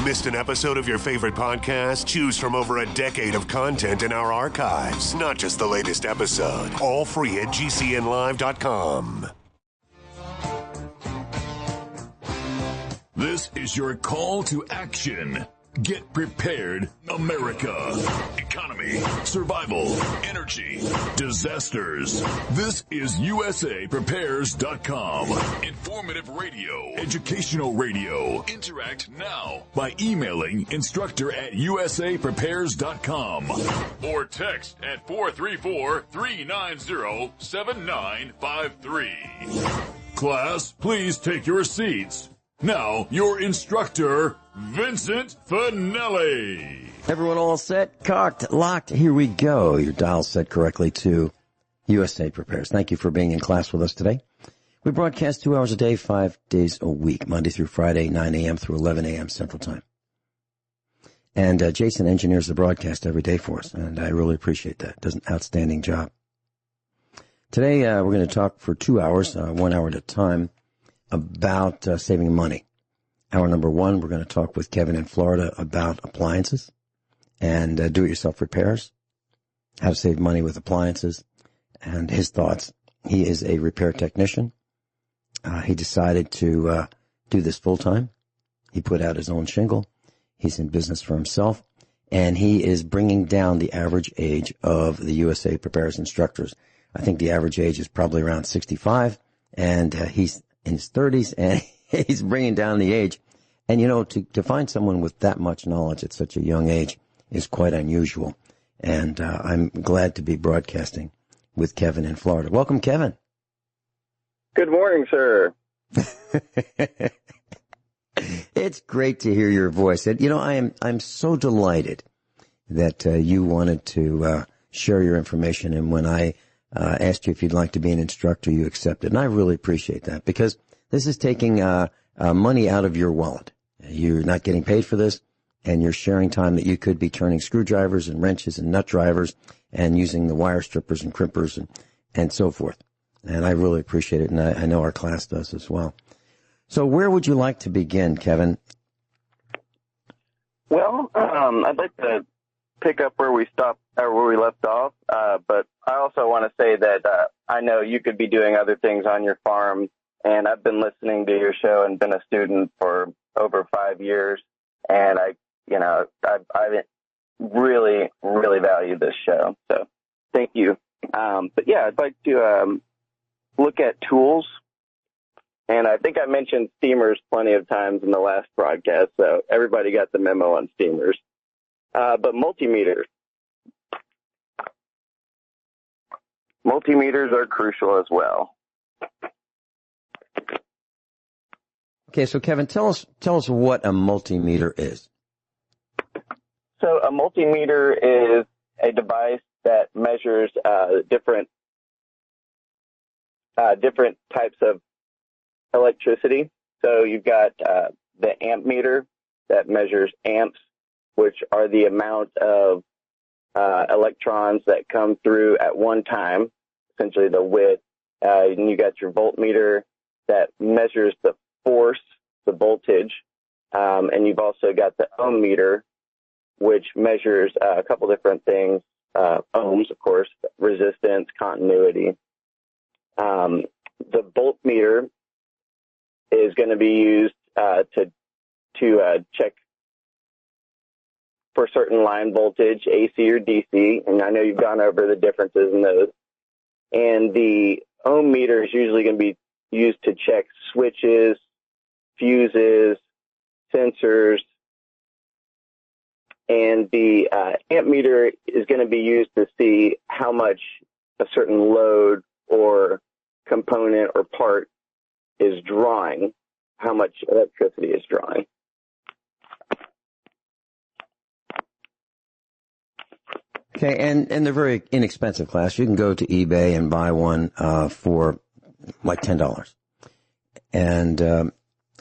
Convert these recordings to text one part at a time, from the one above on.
Missed an episode of your favorite podcast? Choose from over a decade of content in our archives, not just the latest episode. All free at GCNlive.com. This is your call to action. Get prepared, America. Economy, survival, energy, disasters. This is USAPrepares.com. Informative radio, educational radio. Interact now by emailing instructor@USAPrepares.com or text at 434-390-7953. Class, please take your seats. Now, your instructor, Vincent Finelli. Everyone all set, cocked, locked, here we go. Your dial set correctly to USA Prepares. Thank you for being in class with us today. We broadcast 2 hours a day, 5 days a week, Monday through Friday, 9 a.m. through 11 a.m. Central Time. And Jason engineers the broadcast every day for us, and I really appreciate that. Does an outstanding job. Today, we're going to talk for 2 hours, 1 hour at a time, about saving money. Hour number one, we're going to talk with Kevin in Florida about appliances and do-it-yourself repairs, how to save money with appliances, and his thoughts. He is a repair technician. He decided to do this full-time. He put out his own shingle. He's in business for himself, and he is bringing down the average age of the USA Prepares instructors. I think the average age is probably around 65, and he's in his 30s, and he's bringing down the age. And, you know, to find someone with that much knowledge at such a young age is quite unusual. And I'm glad to be broadcasting with Kevin in Florida. Welcome, Kevin. Good morning, sir. It's great to hear your voice. And, you know, I'm so delighted that you wanted to share your information. And when I asked you if you'd like to be an instructor, you accepted. And I really appreciate that, because this is taking money out of your wallet. You're not getting paid for this, and you're sharing time that you could be turning screwdrivers and wrenches and nut drivers and using the wire strippers and crimpers and so forth. And I really appreciate it, and I know our class does as well. So where would you like to begin, Kevin? Well, I'd like to pick up where we stopped or where we left off, but I also want to say that I know you could be doing other things on your farm, and I've been listening to your show and been a student for over 5 years, and I really, really value this show. So thank you. But yeah, I'd like to look at tools, and I think I mentioned steamers plenty of times in the last broadcast, so everybody got the memo on steamers. But multimeters. Multimeters are crucial as well. Okay, so Kevin, tell us what a multimeter is. So a multimeter is a device that measures different types of electricity. So you've got the amp meter that measures amps, which are the amount of electrons that come through at one time, essentially the width. And you got your voltmeter that measures the force, the voltage, and you've also got the ohm meter, which measures a couple different things, ohms, of course, resistance, continuity. The voltmeter is going to be used to check for certain line voltage, AC or DC, and I know you've gone over the differences in those. And the ohm meter is usually going to be used to check switches, fuses, sensors, and the amp meter is going to be used to see how much a certain load or component or part is drawing, how much electricity is drawing. Okay, and they're very inexpensive, class. You can go to eBay and buy one for like $10. And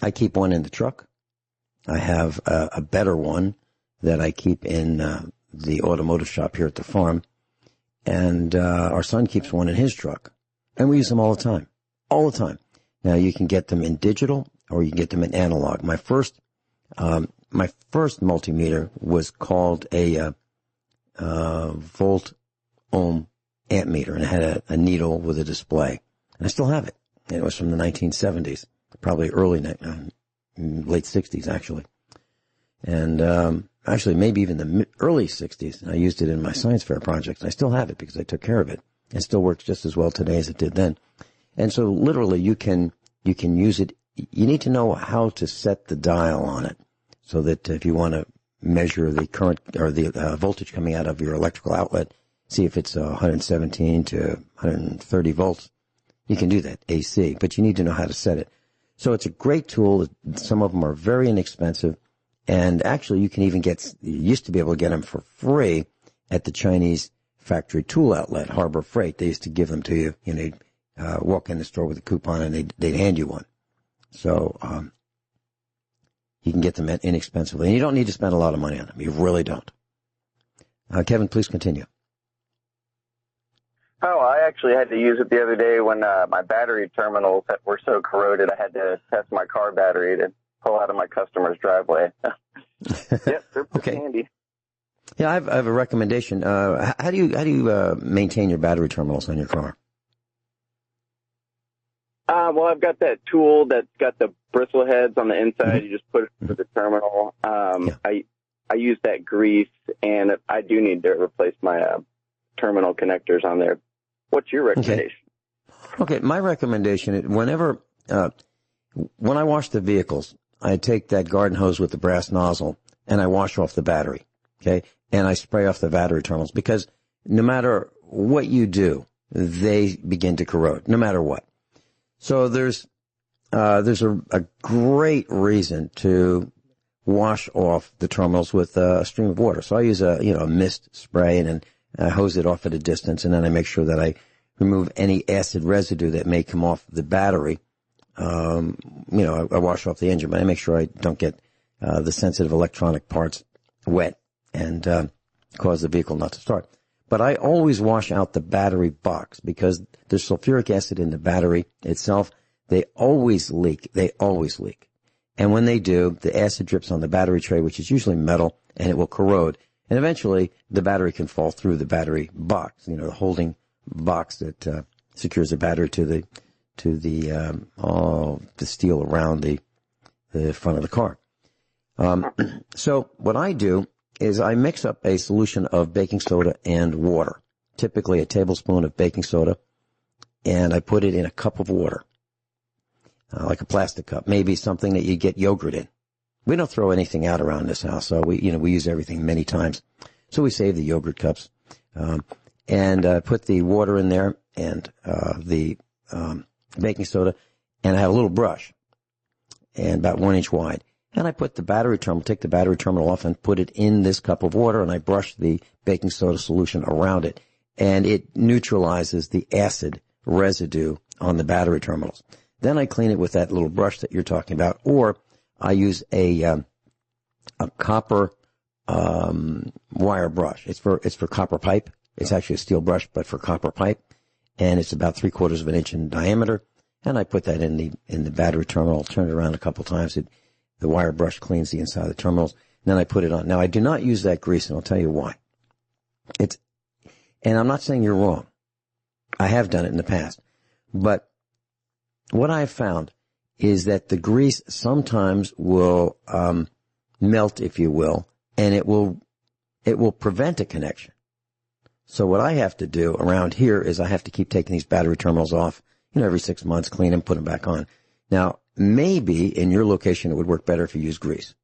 I keep one in the truck. I have a better one that I keep in the automotive shop here at the farm. And our son keeps one in his truck. And we use them all the time. All the time. Now, you can get them in digital or you can get them in analog. My first my first multimeter was called a volt ohm amp meter, and it had a needle with a display. And I still have it. And it was from the 1970s, probably late 60s, actually. And actually, maybe even the early 60s. I used it in my science fair projects. I still have it because I took care of it. It still works just as well today as it did then. And so literally you can use it. You need to know how to set the dial on it so that if you want to measure the current or the voltage coming out of your electrical outlet, see if it's 117 to 130 volts, you can do that, AC, but you need to know how to set it. So it's a great tool. Some of them are very inexpensive. And actually, you can even you used to be able to get them for free at the Chinese factory tool outlet, Harbor Freight. They used to give them to you. You know, you'd walk in the store with a coupon and they'd hand you one. So, you can get them inexpensively. And you don't need to spend a lot of money on them. You really don't. Kevin, please continue. Oh, I actually had to use it the other day when my battery terminals were so corroded. I had to test my car battery to pull out of my customer's driveway. Yep, they're pretty handy. Yeah, I have a recommendation. How do you maintain your battery terminals on your car? Well, I've got that tool that's got the bristle heads on the inside. Mm-hmm. You just put it through the terminal. I use that grease, and I do need to replace my terminal connectors on there. What's your recommendation? Okay, my recommendation is when I wash the vehicles, I take that garden hose with the brass nozzle and I wash off the battery, okay? And I spray off the battery terminals because no matter what you do, they begin to corrode, no matter what. So there's a great reason to wash off the terminals with a stream of water. So I use a mist spray and then I hose it off at a distance, and then I make sure that I remove any acid residue that may come off the battery. I wash off the engine, but I make sure I don't get the sensitive electronic parts wet and cause the vehicle not to start. But I always wash out the battery box because there's sulfuric acid in the battery itself. They always leak. And when they do, the acid drips on the battery tray, which is usually metal, and it will corrode. And eventually, the battery can fall through the battery box, the holding box that secures the battery to the steel around the front of the car. So what I do is I mix up a solution of baking soda and water, typically a tablespoon of baking soda, and I put it in a cup of water, like a plastic cup, maybe something that you get yogurt in. We don't throw anything out around this house, so we use everything many times. So we save the yogurt cups, and put the water in there and the baking soda, and I have a little brush, and about 1 inch wide. And I put take the battery terminal off and put it in this cup of water, and I brush the baking soda solution around it, and it neutralizes the acid residue on the battery terminals. Then I clean it with that little brush that you're talking about, or I use a copper wire brush. It's for copper pipe. It's actually a steel brush, but for copper pipe, and it's about 3/4 of an inch in diameter. And I put that in the battery terminal. Turn it around a couple times. The wire brush cleans the inside of the terminals. And then I put it on. Now I do not use that grease, and I'll tell you why. And I'm not saying you're wrong. I have done it in the past, but what I've found is that the grease sometimes will melt, if you will, and it will prevent a connection. So what I have to do around here is I have to keep taking these battery terminals off, every 6 months, clean them, put them back on. Now, maybe in your location it would work better if you use grease.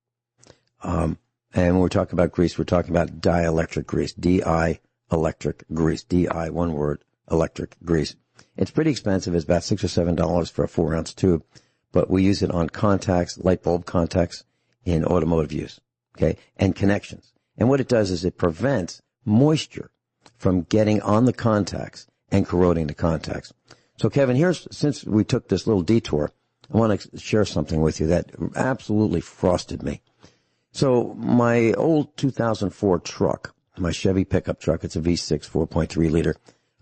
And when we're talking about grease, we're talking about dielectric grease, D-I electric grease, D-I, one word, electric grease. It's pretty expensive. It's about $6 or $7 for a 4-ounce tube, but we use it on contacts, light bulb contacts in automotive use, okay, and connections. And what it does is it prevents moisture from getting on the contacts and corroding the contacts. So, Kevin, since we took this little detour, I want to share something with you that absolutely frosted me. So my old 2004 truck, my Chevy pickup truck, it's a V6 4.3 liter,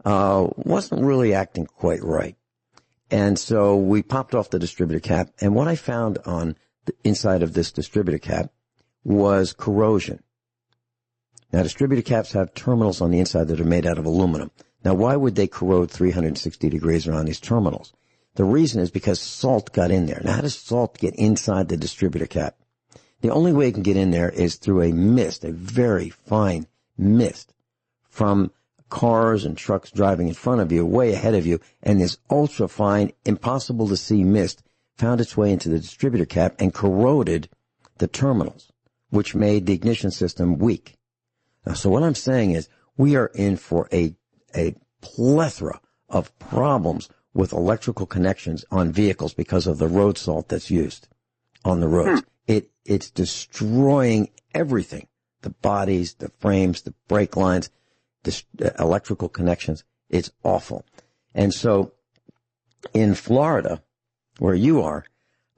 wasn't really acting quite right. And so we popped off the distributor cap, and what I found on the inside of this distributor cap was corrosion. Now, distributor caps have terminals on the inside that are made out of aluminum. Now, why would they corrode 360 degrees around these terminals? The reason is because salt got in there. Now, how does salt get inside the distributor cap? The only way it can get in there is through a mist, a very fine mist from cars and trucks driving in front of you, way ahead of you, and this ultra-fine, impossible-to-see mist found its way into the distributor cap and corroded the terminals, which made the ignition system weak. Now, so what I'm saying is we are in for a plethora of problems with electrical connections on vehicles because of the road salt that's used on the roads. It's destroying everything, the bodies, the frames, the brake lines, the electrical connections. It's awful. And so in Florida, where you are,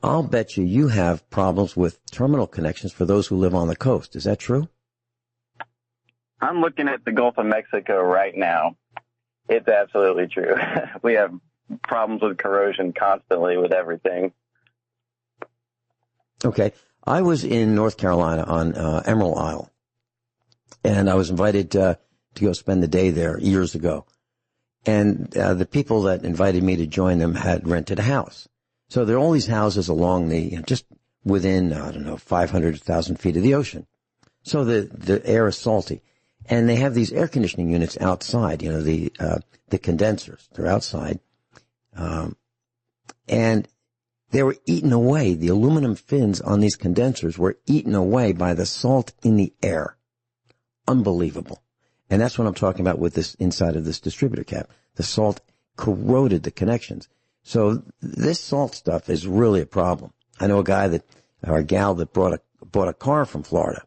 I'll bet you have problems with terminal connections for those who live on the coast. Is that true? I'm looking at the Gulf of Mexico right now. It's absolutely true. We have problems with corrosion constantly with everything. Okay. I was in North Carolina on Emerald Isle, and I was invited to go spend the day there years ago. And the people that invited me to join them had rented a house. So there are all these houses along just within, 500, 1,000 feet of the ocean. So the air is salty. And they have these air conditioning units outside, the condensers. They're outside. And they were eaten away. The aluminum fins on these condensers were eaten away by the salt in the air. Unbelievable. And that's what I'm talking about with this inside of this distributor cap. The salt corroded the connections. So this salt stuff is really a problem. I know a guy or a gal that bought a car from Florida.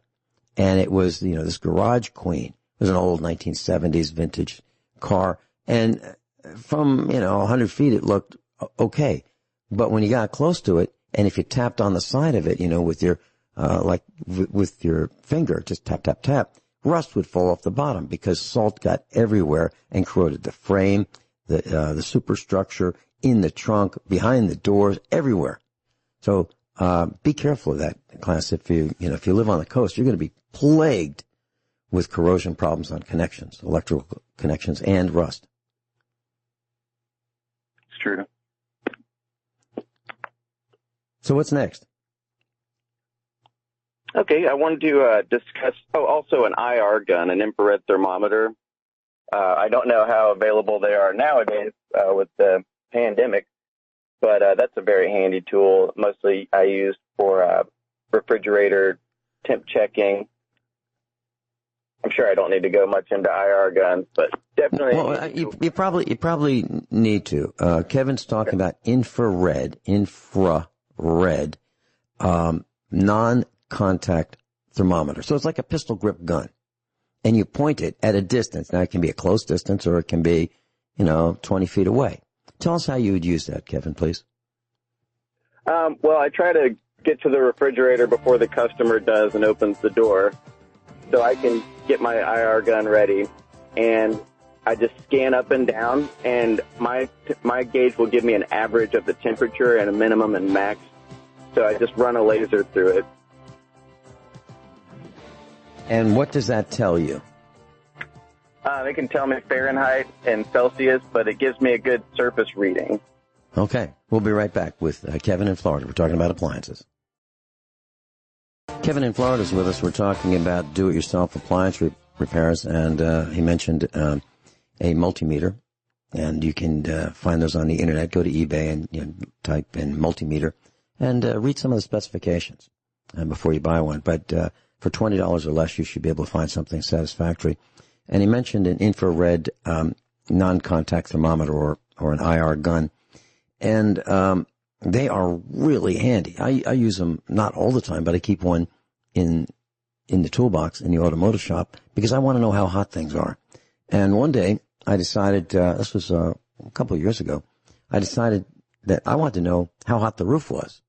And it was, this Garage Queen. It was an old 1970s vintage car. And from, 100 feet, it looked okay. But when you got close to it, and if you tapped on the side of it, with your, with your finger, just tap, tap, tap, rust would fall off the bottom because salt got everywhere and corroded the frame, the superstructure, in the trunk, behind the doors, everywhere. So, be careful of that, class. If you live on the coast, you're going to be plagued with corrosion problems on connections, electrical connections, and rust. It's true. So what's next? Okay, I wanted to discuss, also an IR gun, an infrared thermometer. I don't know how available they are nowadays with the pandemic, but that's a very handy tool. Mostly I use for refrigerator temp checking. I'm sure I don't need to go much into IR guns, but definitely. Well, you probably need to. Kevin's talking about infrared, non-contact thermometer. So it's like a pistol grip gun, and you point it at a distance. Now it can be a close distance, or it can be, 20 feet away. Tell us how you would use that, Kevin, please. Well, I try to get to the refrigerator before the customer does and opens the door, so I can get my IR gun ready, and I just scan up and down, and my gauge will give me an average of the temperature and a minimum and max. So I just run a laser through it. And what does that tell you? It can tell me Fahrenheit and Celsius, but it gives me a good surface reading. Okay. We'll be right back with Kevin in Florida. We're talking about appliances. Kevin in Florida is with us. We're talking about do-it-yourself appliance repairs, and he mentioned a multimeter, and you can find those on the internet. Go to eBay and type in multimeter and read some of the specifications before you buy one. But for $20 or less, you should be able to find something satisfactory. And he mentioned an infrared non-contact thermometer or an IR gun, and they are really handy. I use them not all the time, but I keep one in the toolbox in the automotive shop because I want to know how hot things are. And one day I decided, this was a couple of years ago, I decided that I wanted to know how hot the roof was.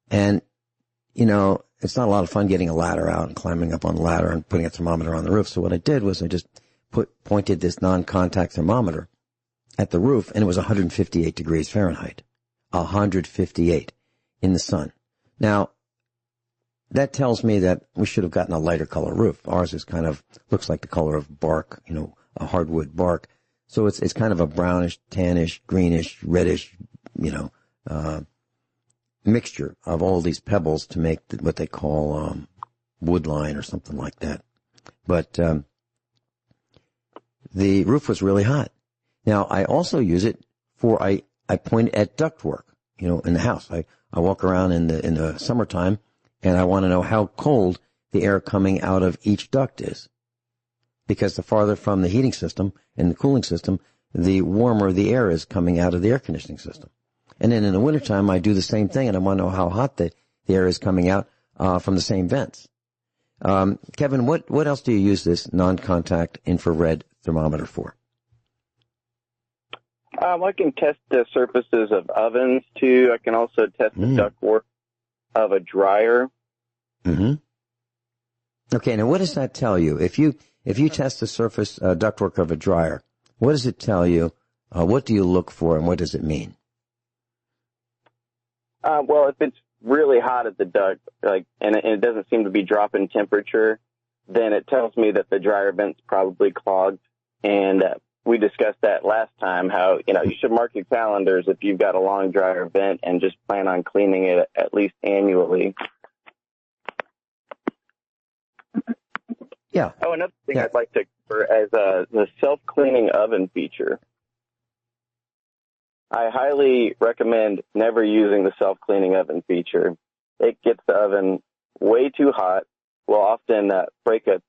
And, it's not a lot of fun getting a ladder out and climbing up on the ladder and putting a thermometer on the roof. So what I did was I just pointed this non-contact thermometer at the roof, and it was 158 degrees Fahrenheit. 158 in the sun. Now, that tells me that we should have gotten a lighter color roof. Ours is kind of, looks like the color of bark, a hardwood bark. So it's kind of a brownish, tannish, greenish, reddish, mixture of all these pebbles to make what they call, wood line or something like that. But, the roof was really hot. Now, I also use it I point at ductwork, in the house. I walk around in the summertime and I want to know how cold the air coming out of each duct is. Because the farther from the heating system and the cooling system, the warmer the air is coming out of the air conditioning system. And then in the wintertime, I do the same thing and I want to know how hot the air is coming out, from the same vents. Kevin, what else do you use this non-contact infrared thermometer for? I can test the surfaces of ovens too. I can also test the ductwork of a dryer. Mm-hmm. Okay, now what does that tell you? If you test the surface ductwork of a dryer, what does it tell you? What do you look for, and what does it mean? Well, if it's really hot at the duct, and it doesn't seem to be dropping temperature, then it tells me that the dryer vent's probably clogged. And we discussed that last time, how, you should mark your calendars if you've got a long dryer vent and just plan on cleaning it at least annually. Yeah. Oh, another thing I'd like to cover is the self-cleaning oven feature. I highly recommend never using the self-cleaning oven feature. It gets the oven way too hot, will often break a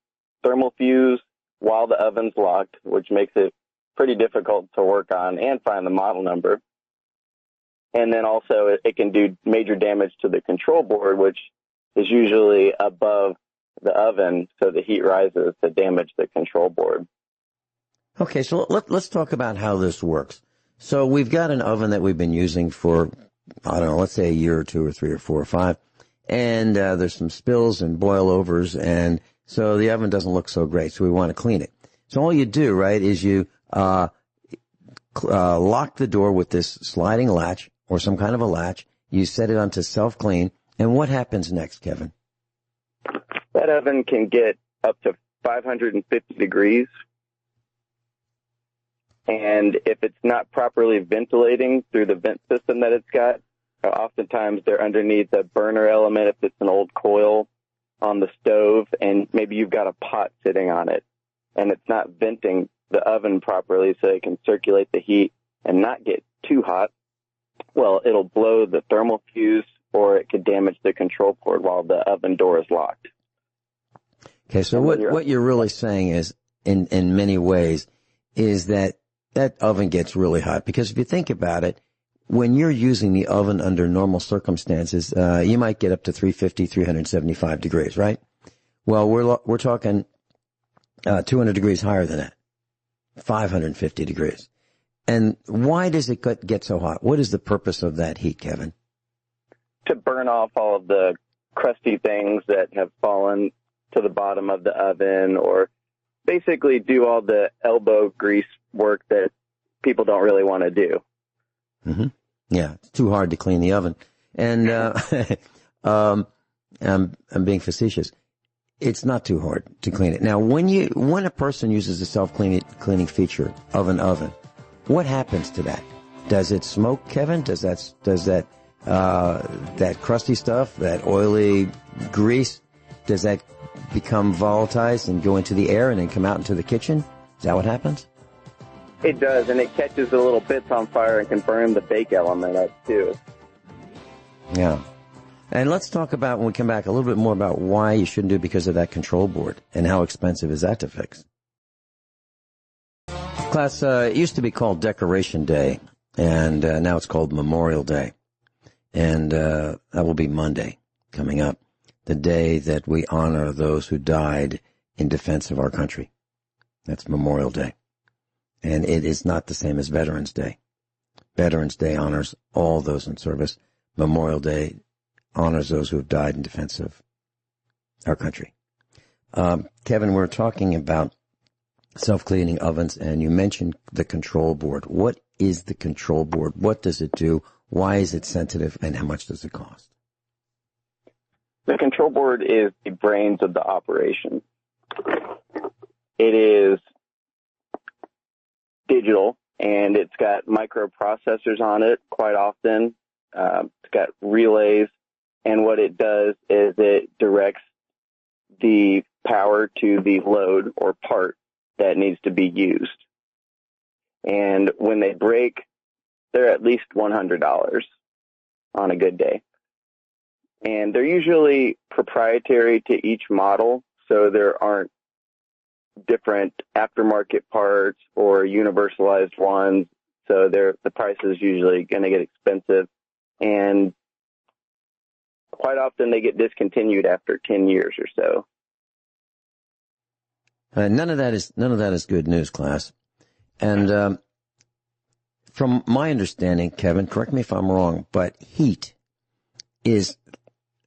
thermal fuse while the oven's locked, which makes it pretty difficult to work on and find the model number. And then also it can do major damage to the control board, which is usually above the oven, so the heat rises to damage the control board. Okay, so let's talk about how this works. So we've got an oven that we've been using for, I don't know, let's say a year or two or three or four or five, and there's some spills and boil-overs, and so the oven doesn't look so great, so we want to clean it. So all you do, right, is you lock the door with this sliding latch or some kind of a latch. You set it onto self-clean, and what happens next, Kevin? That oven can get up to 550 degrees. And if it's not properly ventilating through the vent system that it's got, oftentimes they're underneath a burner element if it's an old coil on the stove, and maybe you've got a pot sitting on it, and it's not venting the oven properly so it can circulate the heat and not get too hot. Well, it'll blow the thermal fuse, or it could damage the control cord while the oven door is locked. Okay, so what you're really saying is, in many ways, is that oven gets really hot. Because if you think about it, when you're using the oven under normal circumstances, you might get up to 350, 375 degrees, right? Well, we're talking 200 degrees higher than that, 550 degrees. And why does it get so hot? What is the purpose of that heat, Kevin? To burn off all of the crusty things that have fallen to the bottom of the oven, or basically do all the elbow grease work that people don't really want to do. Mm-hmm. Yeah, it's too hard to clean the oven. And I'm being facetious. It's not too hard to clean it. Now, when a person uses the self-cleaning feature of an oven, what happens to that? Does it smoke, Kevin? Does that crusty stuff, that oily grease, does that become volatilized and go into the air and then come out into the kitchen? Is that what happens? It does, and it catches the little bits on fire and can burn the bake element up too. Yeah. And let's talk about, when we come back, a little bit more about why you shouldn't do it because of that control board and how expensive is that to fix. Class, it used to be called Decoration Day, and now it's called Memorial Day. And that will be Monday coming up, the day that we honor those who died in defense of our country. That's Memorial Day. And it is not the same as Veterans Day. Veterans Day honors all those in service. Memorial Day honors those who have died in defense of our country. Kevin, we're talking about self-cleaning ovens, and you mentioned the control board. What is the control board? What does it do? Why is it sensitive, and how much does it cost? The control board is the brains of the operation. It is digital, and it's got microprocessors on it quite often. It's got relays, and what it does is it directs the power to the load or part that needs to be used. And when they break, they're at least $100 on a good day. And they're usually proprietary to each model, so there aren't different aftermarket parts or universalized ones. So the price is usually going to get expensive. And quite often they get discontinued after 10 years or so. None of that is good news, class. And from my understanding, Kevin, correct me if I'm wrong, but heat is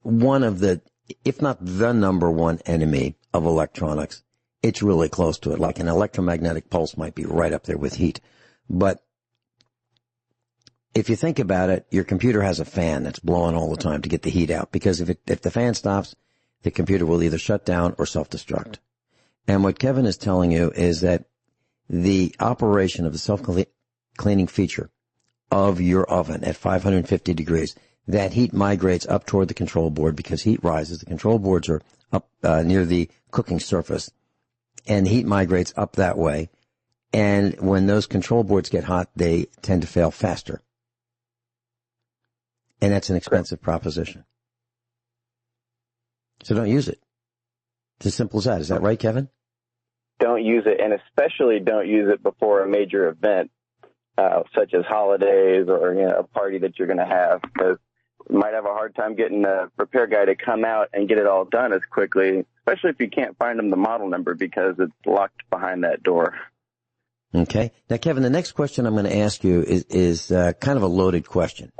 one of the, if not the number one enemy of electronics. It's really close to it. Like an electromagnetic pulse might be right up there with heat. But if you think about it, your computer has a fan that's blowing all the time to get the heat out, because if the fan stops, the computer will either shut down or self-destruct. And what Kevin is telling you is that the operation of the self-cleaning feature of your oven at 550 degrees, that heat migrates up toward the control board because heat rises. The control boards are up near the cooking surface, and heat migrates up that way. And when those control boards get hot, they tend to fail faster. And that's an expensive proposition. So don't use it. It's as simple as that. Is that right, Kevin? Don't use it, and especially don't use it before a major event, such as holidays or a party that you're going to have, because you might have a hard time getting a repair guy to come out and get it all done as quickly, especially if you can't find them the model number because it's locked behind that door. Okay. Now, Kevin, the next question I'm going to ask you is kind of a loaded question,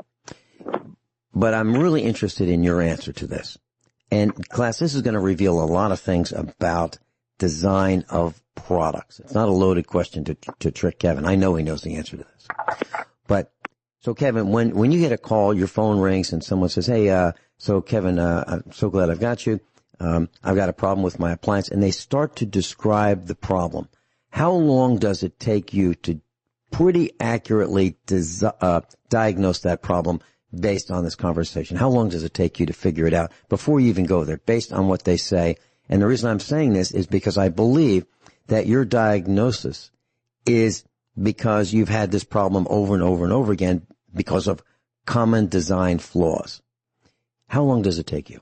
but I'm really interested in your answer to this. And, class, this is going to reveal a lot of things about design of products. It's not a loaded question to trick Kevin. I know he knows the answer to this. But, so Kevin, when you get a call, your phone rings and someone says, hey, so Kevin, I'm so glad I've got you. I've got a problem with my appliance, and they start to describe the problem. How long does it take you to pretty accurately diagnose that problem based on this conversation? How long does it take you to figure it out before you even go there, based on what they say? And the reason I'm saying this is because I believe that your diagnosis is because you've had this problem over and over and over again because of common design flaws. How long does it take you?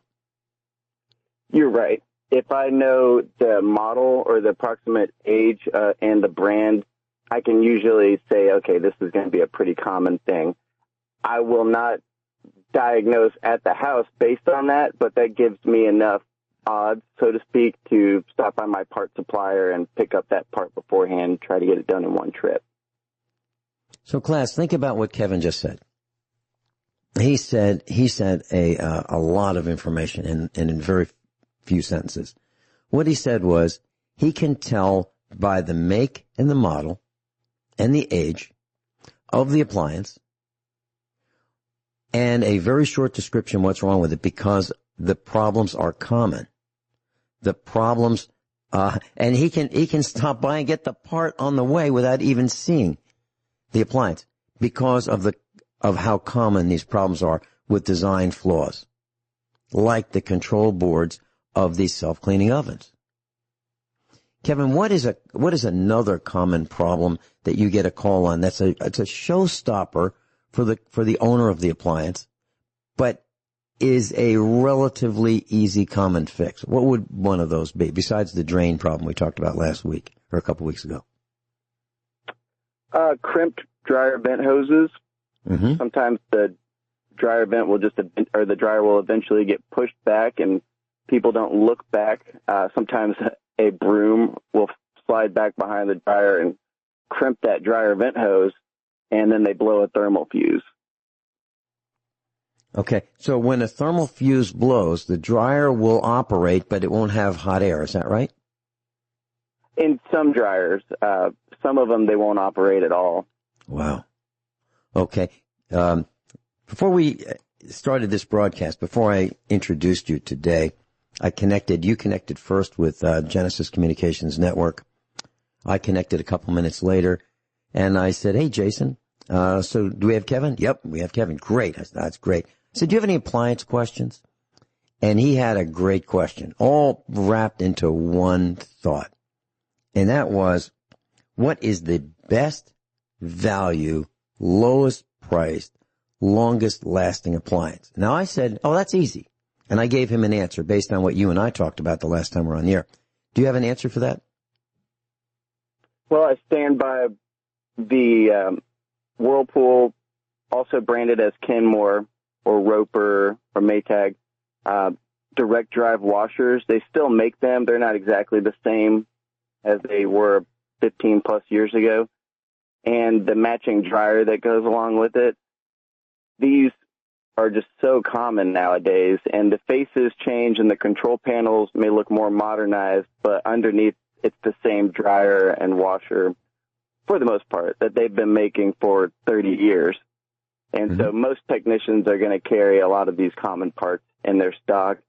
You're right. If I know the model or the approximate age and the brand, I can usually say, okay, this is going to be a pretty common thing. I will not diagnose at the house based on that, but that gives me enough odds, so to speak, to stop by my part supplier and pick up that part beforehand, try to get it done in one trip. So, class, think about what Kevin just said. He said a lot of information in very few sentences. What he said was he can tell by the make and the model and the age of the appliance and a very short description what's wrong with it, because the problems are common. The problems, and he can stop by and get the part on the way without even seeing the appliance because of how common these problems are with design flaws, like the control boards of these self-cleaning ovens. Kevin, what is another common problem that you get a call on? It's a showstopper for the owner of the appliance, but is a relatively easy common fix. What would one of those be, besides the drain problem we talked about last week or a couple weeks ago? Crimped dryer vent hoses. Mm-hmm. Sometimes the dryer vent the dryer will eventually get pushed back and people don't look back. Sometimes a broom will slide back behind the dryer and crimp that dryer vent hose, and then they blow a thermal fuse. Okay, so when a thermal fuse blows, the dryer will operate, but it won't have hot air. Is that right? In some dryers. Some of them, they won't operate at all. Wow. Okay. Before we started this broadcast, before I introduced you today, you connected first with Genesis Communications Network. I connected a couple minutes later, and I said, hey, Jason, so do we have Kevin? Yep, we have Kevin. Great. I said, that's great. I said, do you have any appliance questions? And he had a great question, all wrapped into one thought. And that was, what is the best value, lowest priced, longest lasting appliance? Now I said, oh, that's easy. And I gave him an answer based on what you and I talked about the last time we were on the air. Do you have an answer for that? Well, I stand by the Whirlpool, also branded as Kenmore or Roper or Maytag, direct drive washers. They still make them. They're not exactly the same as they were 15 plus years ago. And the matching dryer that goes along with it. These are just so common nowadays, and the faces change and the control panels may look more modernized, but underneath it's the same dryer and washer for the most part that they've been making for 30 years. And so most technicians are going to carry a lot of these common parts in their stock,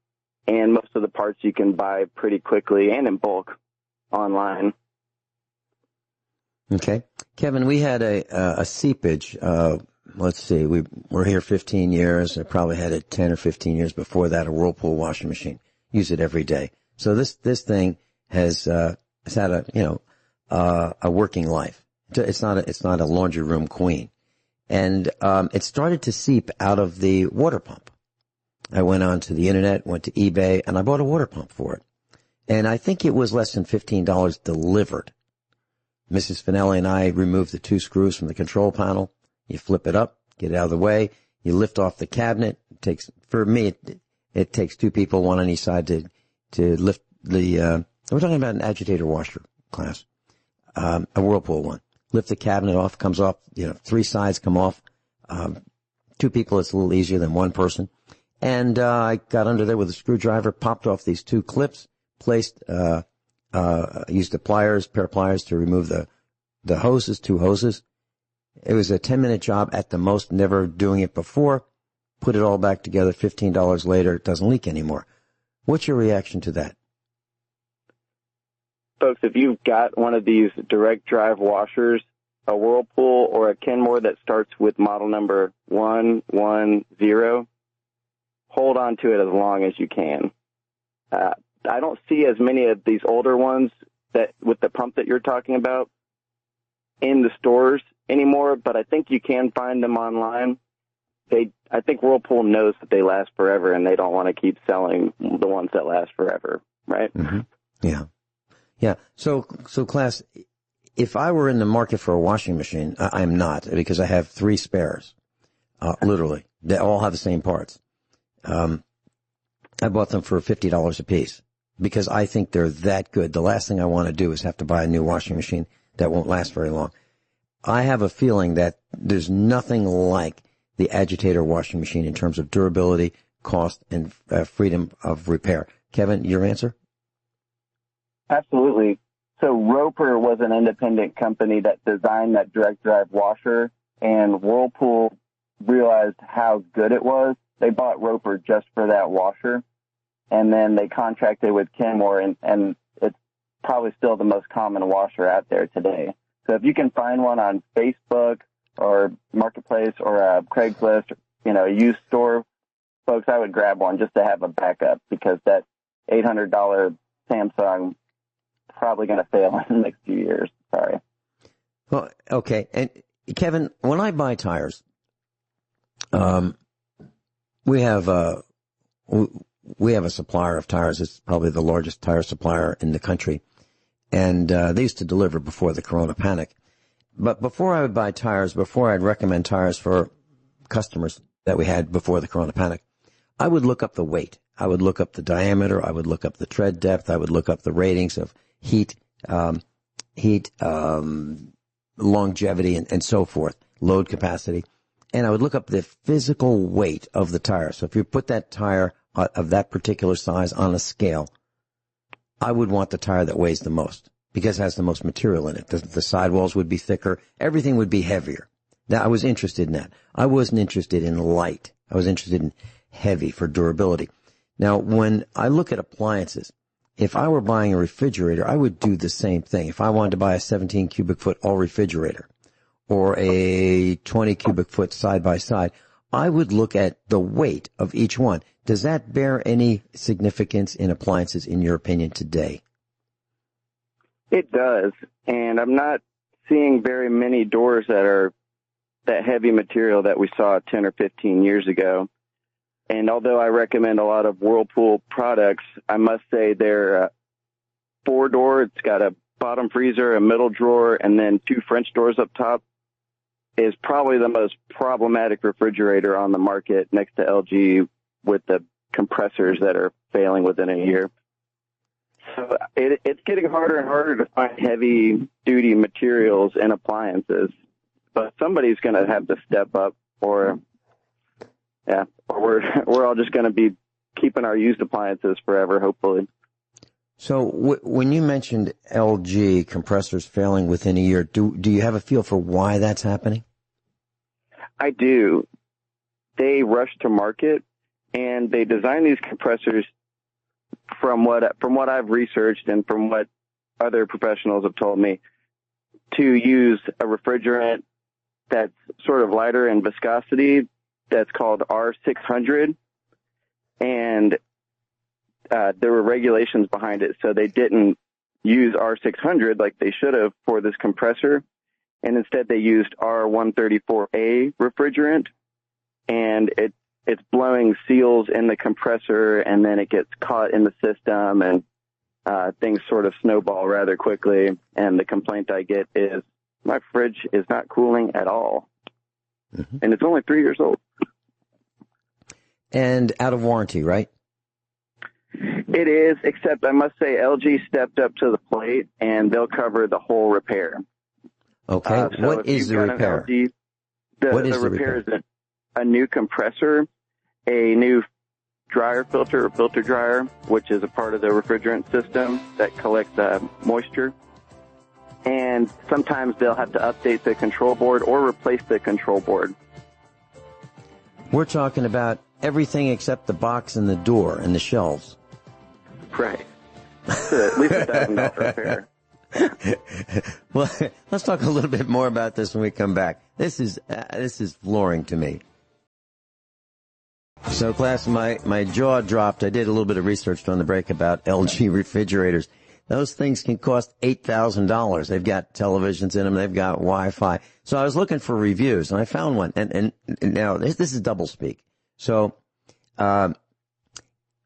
and most of the parts you can buy pretty quickly and in bulk online. Okay. Kevin, we had a seepage, let's see, we're here 15 years. I probably had it 10 or 15 years before that, a Whirlpool washing machine. Use it every day. So this thing has had a working life. It's not a laundry room queen. And it started to seep out of the water pump. I went onto the internet, went to eBay, and I bought a water pump for it. And I think it was less than $15 delivered. Mrs. Finelli and I removed the 2 screws from the control panel. You flip it up, get it out of the way. You lift off the cabinet. For me, it takes 2 people, one on each side to lift the, we're talking about an agitator washer class, a Whirlpool one. Lift the cabinet off, comes off, 3 sides come off. 2 people, it's a little easier than 1 person. And, I got under there with a screwdriver, popped off these 2 clips, placed, used a pair of pliers to remove the hoses, 2 hoses. It was a 10-minute job at the most, never doing it before. Put it all back together, $15 later, it doesn't leak anymore. What's your reaction to that? Folks, if you've got one of these direct drive washers, a Whirlpool or a Kenmore that starts with model number 110, hold on to it as long as you can. I don't see as many of these older ones that with the pump that you're talking about in the stores anymore, but I think you can find them online. I think Whirlpool knows that they last forever, and they don't want to keep selling the ones that last forever, right? Mm-hmm. Yeah. Yeah. So class, if I were in the market for a washing machine, I'm not, because I have 3 spares, literally. They all have the same parts. I bought them for $50 a piece because I think they're that good. The last thing I want to do is have to buy a new washing machine that won't last very long. I have a feeling that there's nothing like the agitator washing machine in terms of durability, cost, and freedom of repair. Kevin, your answer? Absolutely. So Roper was an independent company that designed that direct drive washer, and Whirlpool realized how good it was. They bought Roper just for that washer, and then they contracted with Kenmore, and it's probably still the most common washer out there today. So if you can find one on Facebook or Marketplace or Craigslist, a used store, folks, I would grab one just to have a backup, because that $800 Samsung probably going to fail in the next few years. Sorry. Well, okay. And Kevin, when I buy tires, we have a supplier of tires. It's probably the largest tire supplier in the country. And they used to deliver before the Corona panic. But before I would buy tires, before I'd recommend tires for customers that we had before the Corona panic, I would look up the weight. I would look up the diameter. I would look up the tread depth. I would look up the ratings of heat, longevity, and so forth, load capacity. And I would look up the physical weight of the tire. So if you put that tire of that particular size on a scale, I would want the tire that weighs the most, because it has the most material in it. The sidewalls would be thicker. Everything would be heavier. Now, I was interested in that. I wasn't interested in light. I was interested in heavy for durability. Now, when I look at appliances, if I were buying a refrigerator, I would do the same thing. If I wanted to buy a 17 cubic foot all refrigerator or a 20 cubic foot side by side, I would look at the weight of each one. Does that bear any significance in appliances, in your opinion, today? It does, and I'm not seeing very many doors that are that heavy material that we saw 10 or 15 years ago. And although I recommend a lot of Whirlpool products, I must say their 4-door, it's got a bottom freezer, a middle drawer, and then 2 French doors up top, is probably the most problematic refrigerator on the market next to LG, with the compressors that are failing within a year. So it's getting harder and harder to find heavy-duty materials in appliances. But somebody's going to have to step up, or we're all just going to be keeping our used appliances forever, hopefully. So when you mentioned LG compressors failing within a year, do you have a feel for why that's happening? I do. They rush to market, and they design these compressors from what I've researched and from what other professionals have told me, to use a refrigerant that's sort of lighter in viscosity, that's called R600, and there were regulations behind it, so they didn't use R600 like they should have for this compressor, and instead they used R134A refrigerant, and it's blowing seals in the compressor, and then it gets caught in the system, and things sort of snowball rather quickly, and the complaint I get is, my fridge is not cooling at all. Mm-hmm. And it's only 3 years old. And out of warranty, right? It is, except I must say LG stepped up to the plate, and they'll cover the whole repair. Okay. So what is the repair? LG, the repair is a new compressor, a new dryer filter or filter dryer, which is a part of the refrigerant system that collects moisture. And sometimes they'll have to update the control board or replace the control board. We're talking about everything except the box and the door and the shelves. Right. So at least $1,000 repair. Well, let's talk a little bit more about this when we come back. This is flooring to me. So, class, my jaw dropped. I did a little bit of research during the break about LG refrigerators. Those things can cost $8,000. They've got televisions in them. They've got Wi-Fi. So I was looking for reviews, and I found one. And now this is doublespeak. So the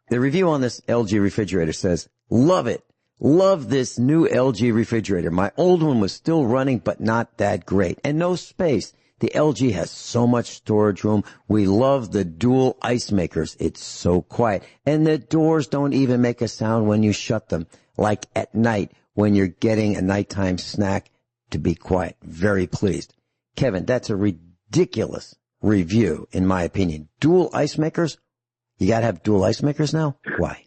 review on this LG refrigerator says, love it. Love this new LG refrigerator. My old one was still running, but not that great. And no space. The LG has so much storage room. We love the dual ice makers. It's so quiet. And the doors don't even make a sound when you shut them, like at night when you're getting a nighttime snack, to be quiet. Very pleased. Kevin, that's a ridiculous review, in my opinion. Dual ice makers? You got to have dual ice makers now? Why?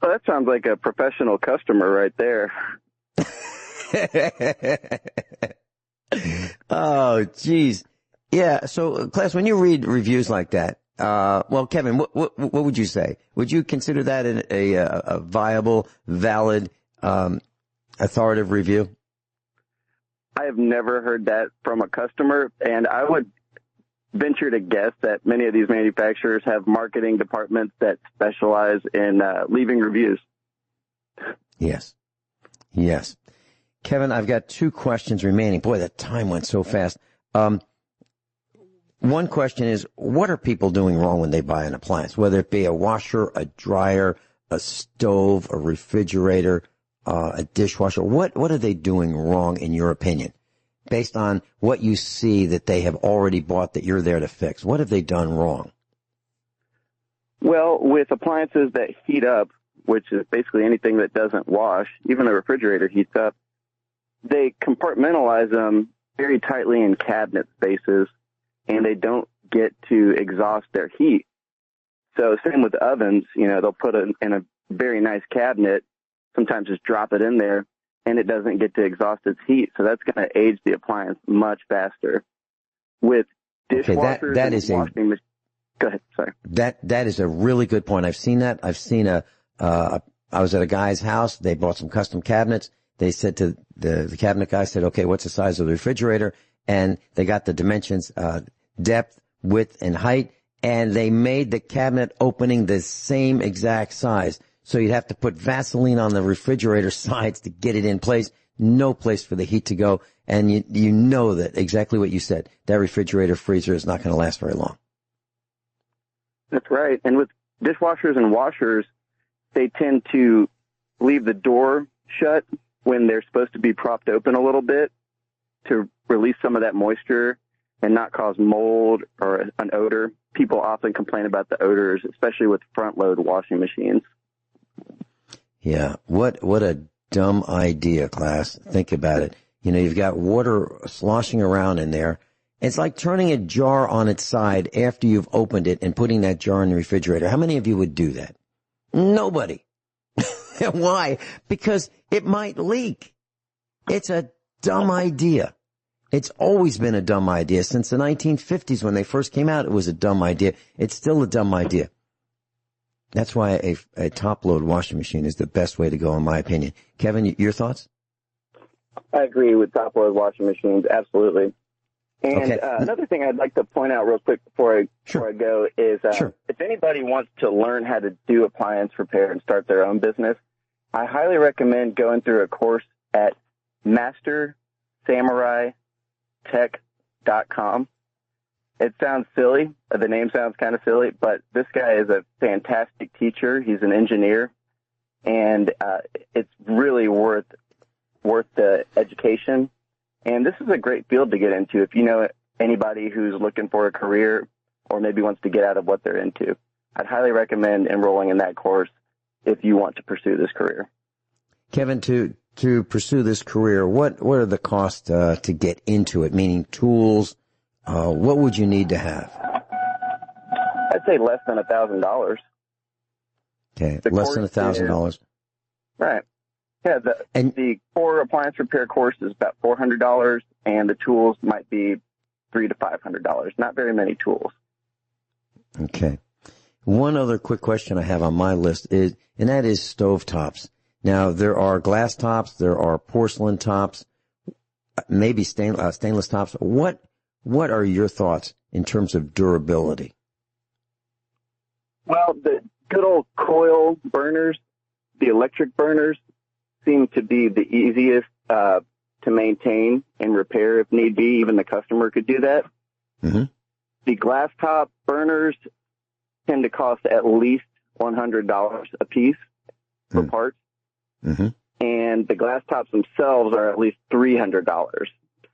Well, that sounds like a professional customer right there. Oh, geez. Yeah. So, class, when you read reviews like that, well, Kevin, what would you say? Would you consider that a viable, valid, authoritative review? I have never heard that from a customer, and I would venture to guess that many of these manufacturers have marketing departments that specialize in leaving reviews. Yes. Yes. Kevin, I've got 2 questions remaining. Boy, that time went so fast. One question is, what are people doing wrong when they buy an appliance? Whether it be a washer, a dryer, a stove, a refrigerator, a dishwasher. What are they doing wrong, in your opinion? Based on what you see that they have already bought that you're there to fix. What have they done wrong? Well, with appliances that heat up, which is basically anything that doesn't wash, even the refrigerator heats up, they compartmentalize them very tightly in cabinet spaces, and they don't get to exhaust their heat. So same with ovens, they'll put it in a very nice cabinet, sometimes just drop it in there, and it doesn't get to exhaust its heat. So that's going to age the appliance much faster. With dishwashers that is and washing machines. Go ahead. Sorry. That is a really good point. I've seen that. I've seen I was at a guy's house. They bought some custom cabinets. They said to the cabinet guy said, okay, what's the size of the refrigerator? And they got the dimensions, depth, width, and height. And they made the cabinet opening the same exact size. So you'd have to put Vaseline on the refrigerator sides to get it in place. No place for the heat to go. And you know that exactly what you said. That refrigerator freezer is not going to last very long. That's right. And with dishwashers and washers, they tend to leave the door shut when they're supposed to be propped open a little bit to release some of that moisture and not cause mold or an odor. People often complain about the odors, especially with front-load washing machines. Yeah, what a dumb idea, class. Think about it. You know, you've got water sloshing around in there. It's like turning a jar on its side after you've opened it and putting that jar in the refrigerator. How many of you would do that? Nobody. Why? Because it might leak. It's a dumb idea. It's always been a dumb idea. Since the 1950s when they first came out, it was a dumb idea. It's still a dumb idea. That's why a top-load washing machine is the best way to go, in my opinion. Kevin, your thoughts? I agree with top-load washing machines, absolutely. And okay. Another thing I'd like to point out real quick before I go is if anybody wants to learn how to do appliance repair and start their own business, I highly recommend going through a course at mastersamurai.tech.com. It sounds silly. The name sounds kind of silly, but this guy is a fantastic teacher. He's an engineer, and it's really worth the education. And this is a great field to get into if you know anybody who's looking for a career or maybe wants to get out of what they're into. I'd highly recommend enrolling in that course if you want to pursue this career. Kevin, to pursue this career, what are the costs to get into it, meaning tools? What would you need to have? I'd say less than $1,000. Okay, less than $1,000. Right. Yeah, the core appliance repair course is about $400, and the tools might be $300 to $500. Not very many tools. Okay. One other quick question I have on my list is, and that is stovetops. Now, there are glass tops, there are porcelain tops, maybe stainless tops. What are your thoughts in terms of durability? Well, the good old coil burners, the electric burners, seem to be the easiest to maintain and repair if need be. Even the customer could do that. Mm-hmm. The glass top burners tend to cost at least $100 a piece per part. Mm-hmm. And the glass tops themselves are at least $300.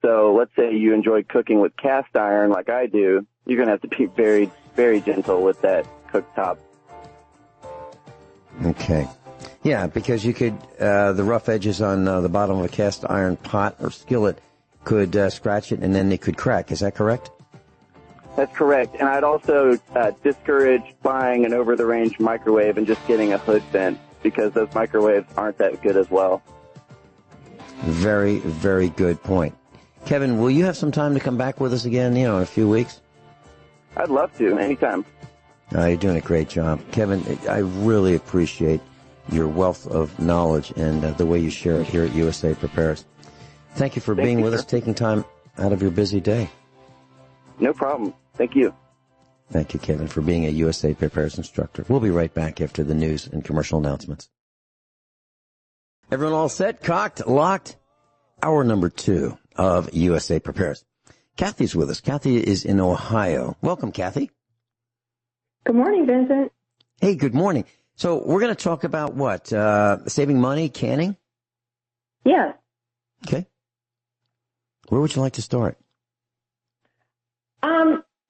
So let's say you enjoy cooking with cast iron like I do, you're going to have to be very, very gentle with that cooktop. Okay. Yeah, because you could, the rough edges on the bottom of a cast iron pot or skillet could scratch it and then they could crack. Is that correct? That's correct. And I'd also discourage buying an over-the-range microwave and just getting a hood vent because those microwaves aren't that good as well. Very, very good point. Kevin, will you have some time to come back with us again, in a few weeks? I'd love to, anytime. You're doing a great job. Kevin, I really appreciate your wealth of knowledge and the way you share it here at USA Prepares. Thank you for being with us, taking time out of your busy day. No problem. Thank you. Thank you, Kevin, for being a USA Prepares instructor. We'll be right back after the news and commercial announcements. Everyone all set, cocked, locked? Hour number 2 of USA Prepares. Cathy's with us. Cathy is in Ohio. Welcome, Cathy. Good morning, Vincent. Hey, good morning. So we're going to talk about what? Saving money, canning? Yes. Okay. Where would you like to start?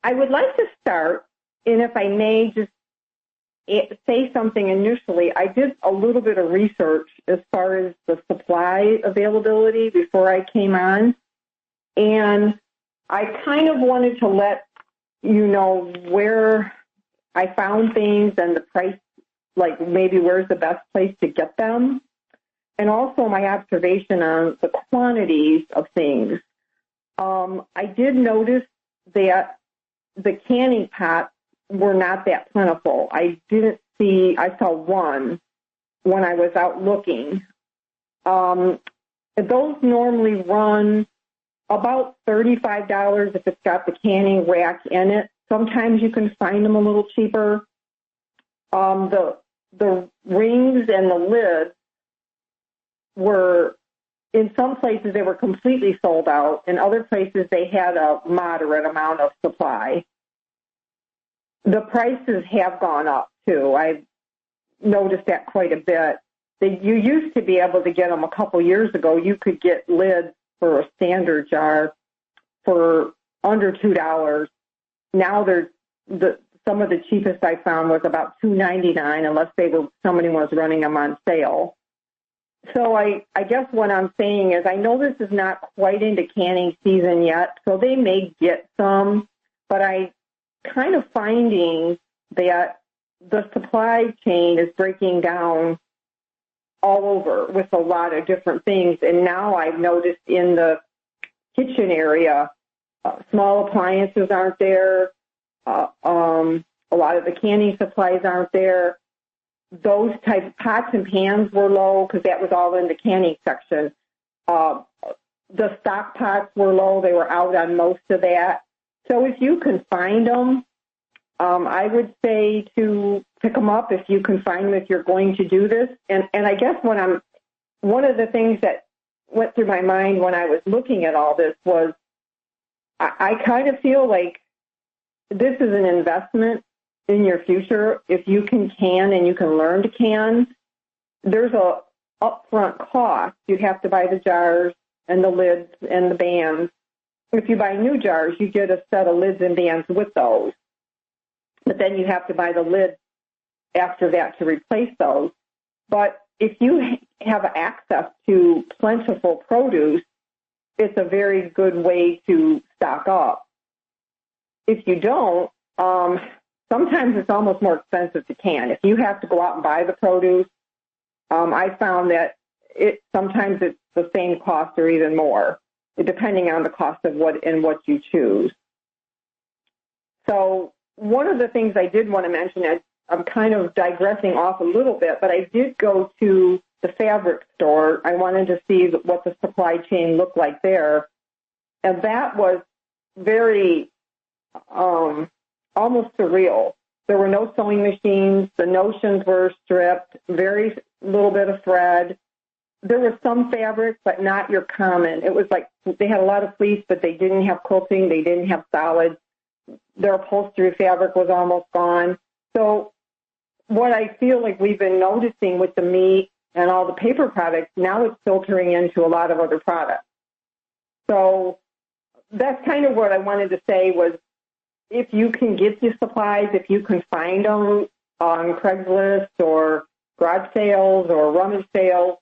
I would like to start, and if I may just say something initially, I did a little bit of research as far as the supply availability before I came on, and I kind of wanted to let you know where I found things and the price, like maybe where's the best place to get them, and also my observation on the quantities of things. I did notice that the canning pots were not that plentiful. I saw one when I was out looking. Those normally run about $35 if it's got the canning rack in it. Sometimes you can find them a little cheaper. The rings and the lids were, in some places they were completely sold out. In other places they had a moderate amount of supply. The prices have gone up too. I've noticed that quite a bit. You used to be able to get them a couple years ago. You could get lids for a standard jar for under $2. Now some of the cheapest I found was about $2.99, unless somebody was running them on sale. So I guess what I'm saying is I know this is not quite into canning season yet, so they may get some, but I kind of finding that the supply chain is breaking down all over with a lot of different things. And now I've noticed in the kitchen area, small appliances aren't there. A lot of the canning supplies aren't there. Those type of pots and pans were low because that was all in the canning section. The stock pots were low. They were out on most of that. So if you can find them, I would say to pick them up if you can find them if you're going to do this. And I guess one of the things that went through my mind when I was looking at all this was I kind of feel like this is an investment in your future. If you can and you can learn to can, there's a upfront cost. You have to buy the jars and the lids and the bands. If you buy new jars, you get a set of lids and bands with those. But then you have to buy the lids after that to replace those. But if you have access to plentiful produce, it's a very good way to stock up. If you don't, sometimes it's almost more expensive to can. If you have to go out and buy the produce, I found that sometimes it's the same cost or even more, depending on the cost of what you choose. So one of the things I did want to mention, I'm kind of digressing off a little bit, but I did go to the fabric store. I wanted to see what the supply chain looked like there. And that was very almost surreal. There were no sewing machines. The notions were stripped, very little bit of thread. There was some fabric, but not your common. It was like they had a lot of fleece, but they didn't have quilting. They didn't have solids. Their upholstery fabric was almost gone. So what I feel like we've been noticing with the meat and all the paper products, now it's filtering into a lot of other products. So that's kind of what I wanted to say was, if you can get your supplies, if you can find them on Craigslist or garage sales or rummage sales,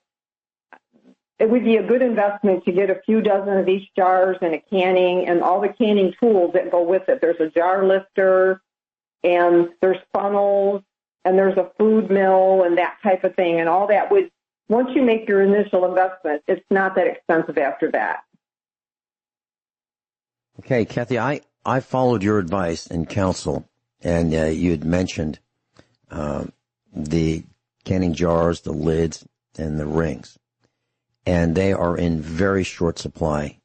it would be a good investment to get a few dozen of these jars and a canning and all the canning tools that go with it. There's a jar lifter and there's funnels and there's a food mill and that type of thing. And all that would, once you make your initial investment, it's not that expensive after that. Okay, Cathy, I followed your advice and counsel, and you had mentioned the canning jars, the lids, and the rings. And they are in very short supply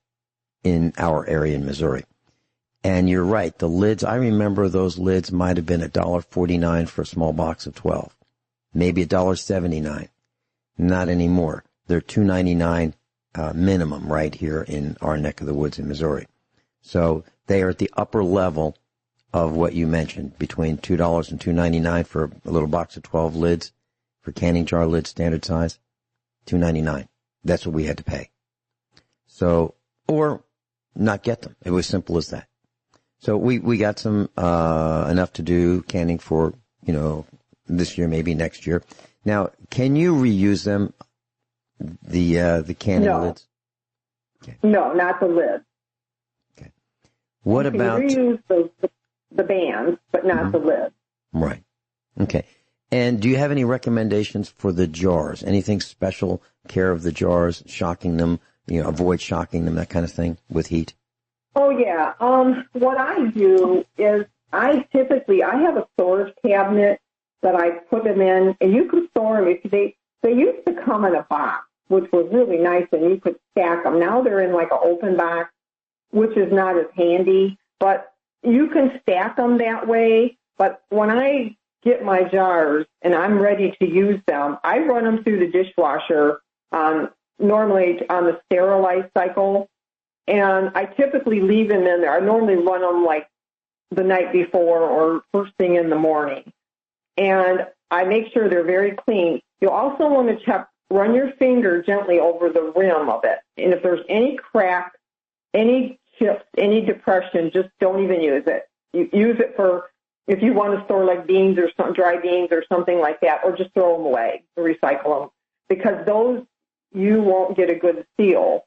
in our area in Missouri. And you're right, the lids, I remember those lids might have been $1.49 for a small box of 12, maybe $1.79. Not anymore. They're $2.99 minimum right here in our neck of the woods in Missouri. So they are at the upper level of what you mentioned, between $2 and $2.99 for a little box of 12 lids, for canning jar lids, standard size, $2.99. That's what we had to pay. So, or not get them. It was simple as that. So we got some, enough to do canning for, this year, maybe next year. Now, can you reuse them, the canning lids? Okay. No, not the lids. Okay. What about? You reuse the bands, but not the lids. Right. Okay. And do you have any recommendations for the jars? Anything special? Care of the jars, shocking them, avoid shocking them, that kind of thing with heat? Oh, yeah. What I do is I have a storage cabinet that I put them in, and you can store them. They used to come in a box, which was really nice, and you could stack them. Now they're in like an open box, which is not as handy, but you can stack them that way. But when I get my jars and I'm ready to use them, I run them through the dishwasher normally on the sterilize cycle, and I typically leave them in there. I normally run them like the night before or first thing in the morning, and I make sure they're very clean. You also want to run your finger gently over the rim of it, and if there's any crack, any chips, any depression, just don't even use it. You use it for if you want to store like beans or some dry beans or something like that, or just throw them away, recycle them, because those you won't get a good seal.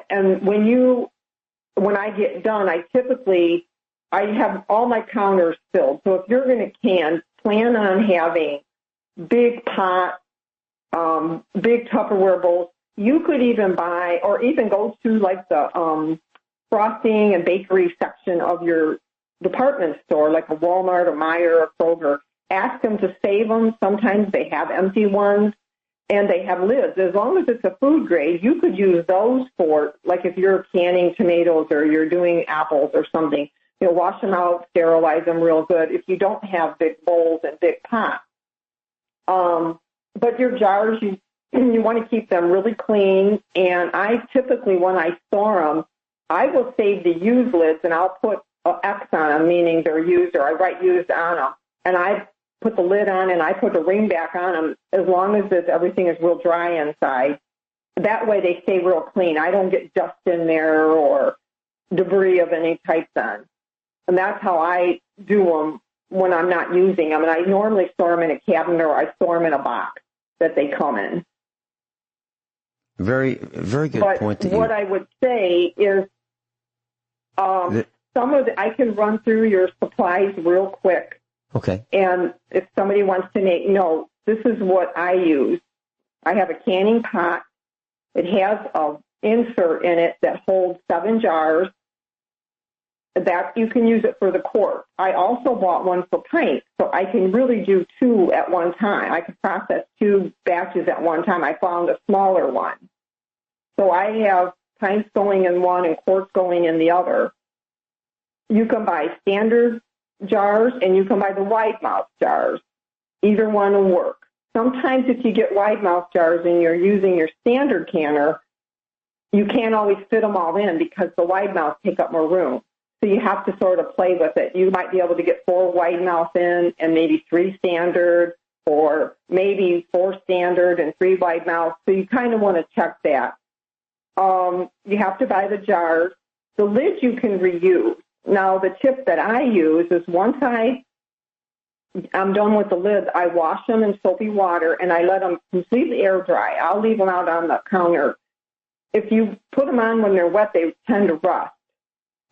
And when I get done, I have all my counters filled. So if you're going to plan on having big pot, big Tupperware bowls. You could even buy, or even go to like the frosting and bakery section of your department store, like a Walmart or Meijer or Kroger. Ask them to save them. Sometimes they have empty ones, and they have lids. As long as it's a food grade, you could use those for, like if you're canning tomatoes or you're doing apples or something, wash them out, sterilize them real good if you don't have big bowls and big pots. But your jars, you want to keep them really clean, and I typically, when I store them, I will save the used lids, and I'll put an X on them, meaning they're used, or I write used on them, and I put the lid on, and I put the ring back on them as long as everything is real dry inside. That way they stay real clean. I don't get dust in there or debris of any type then. And that's how I do them when I'm not using them. And I normally store them in a cabinet, or I store them in a box that they come in. Very, very good point. What I would say is I can run through your supplies real quick. Okay. And if somebody wants to make notes, this is what I use. I have a canning pot. It has an insert in it that holds 7 jars. That you can use it for the quart. I also bought one for pints, so I can really do 2 at one time. I can process 2 batches at one time. I found a smaller one. So I have pints going in one and quarts going in the other. You can buy standard jars, and you can buy the wide mouth jars. Either one will work. Sometimes if you get wide mouth jars and you're using your standard canner, you can't always fit them all in because the wide mouths take up more room. So you have to sort of play with it. You might be able to get 4 wide mouth in and maybe 3 standard, or maybe 4 standard and 3 wide mouth. So you kind of want to check that. You have to buy the jars. The lids you can reuse. Now, the tip that I use is once I'm done with the lids, I wash them in soapy water and I let them completely air dry. I'll leave them out on the counter. If you put them on when they're wet, they tend to rust.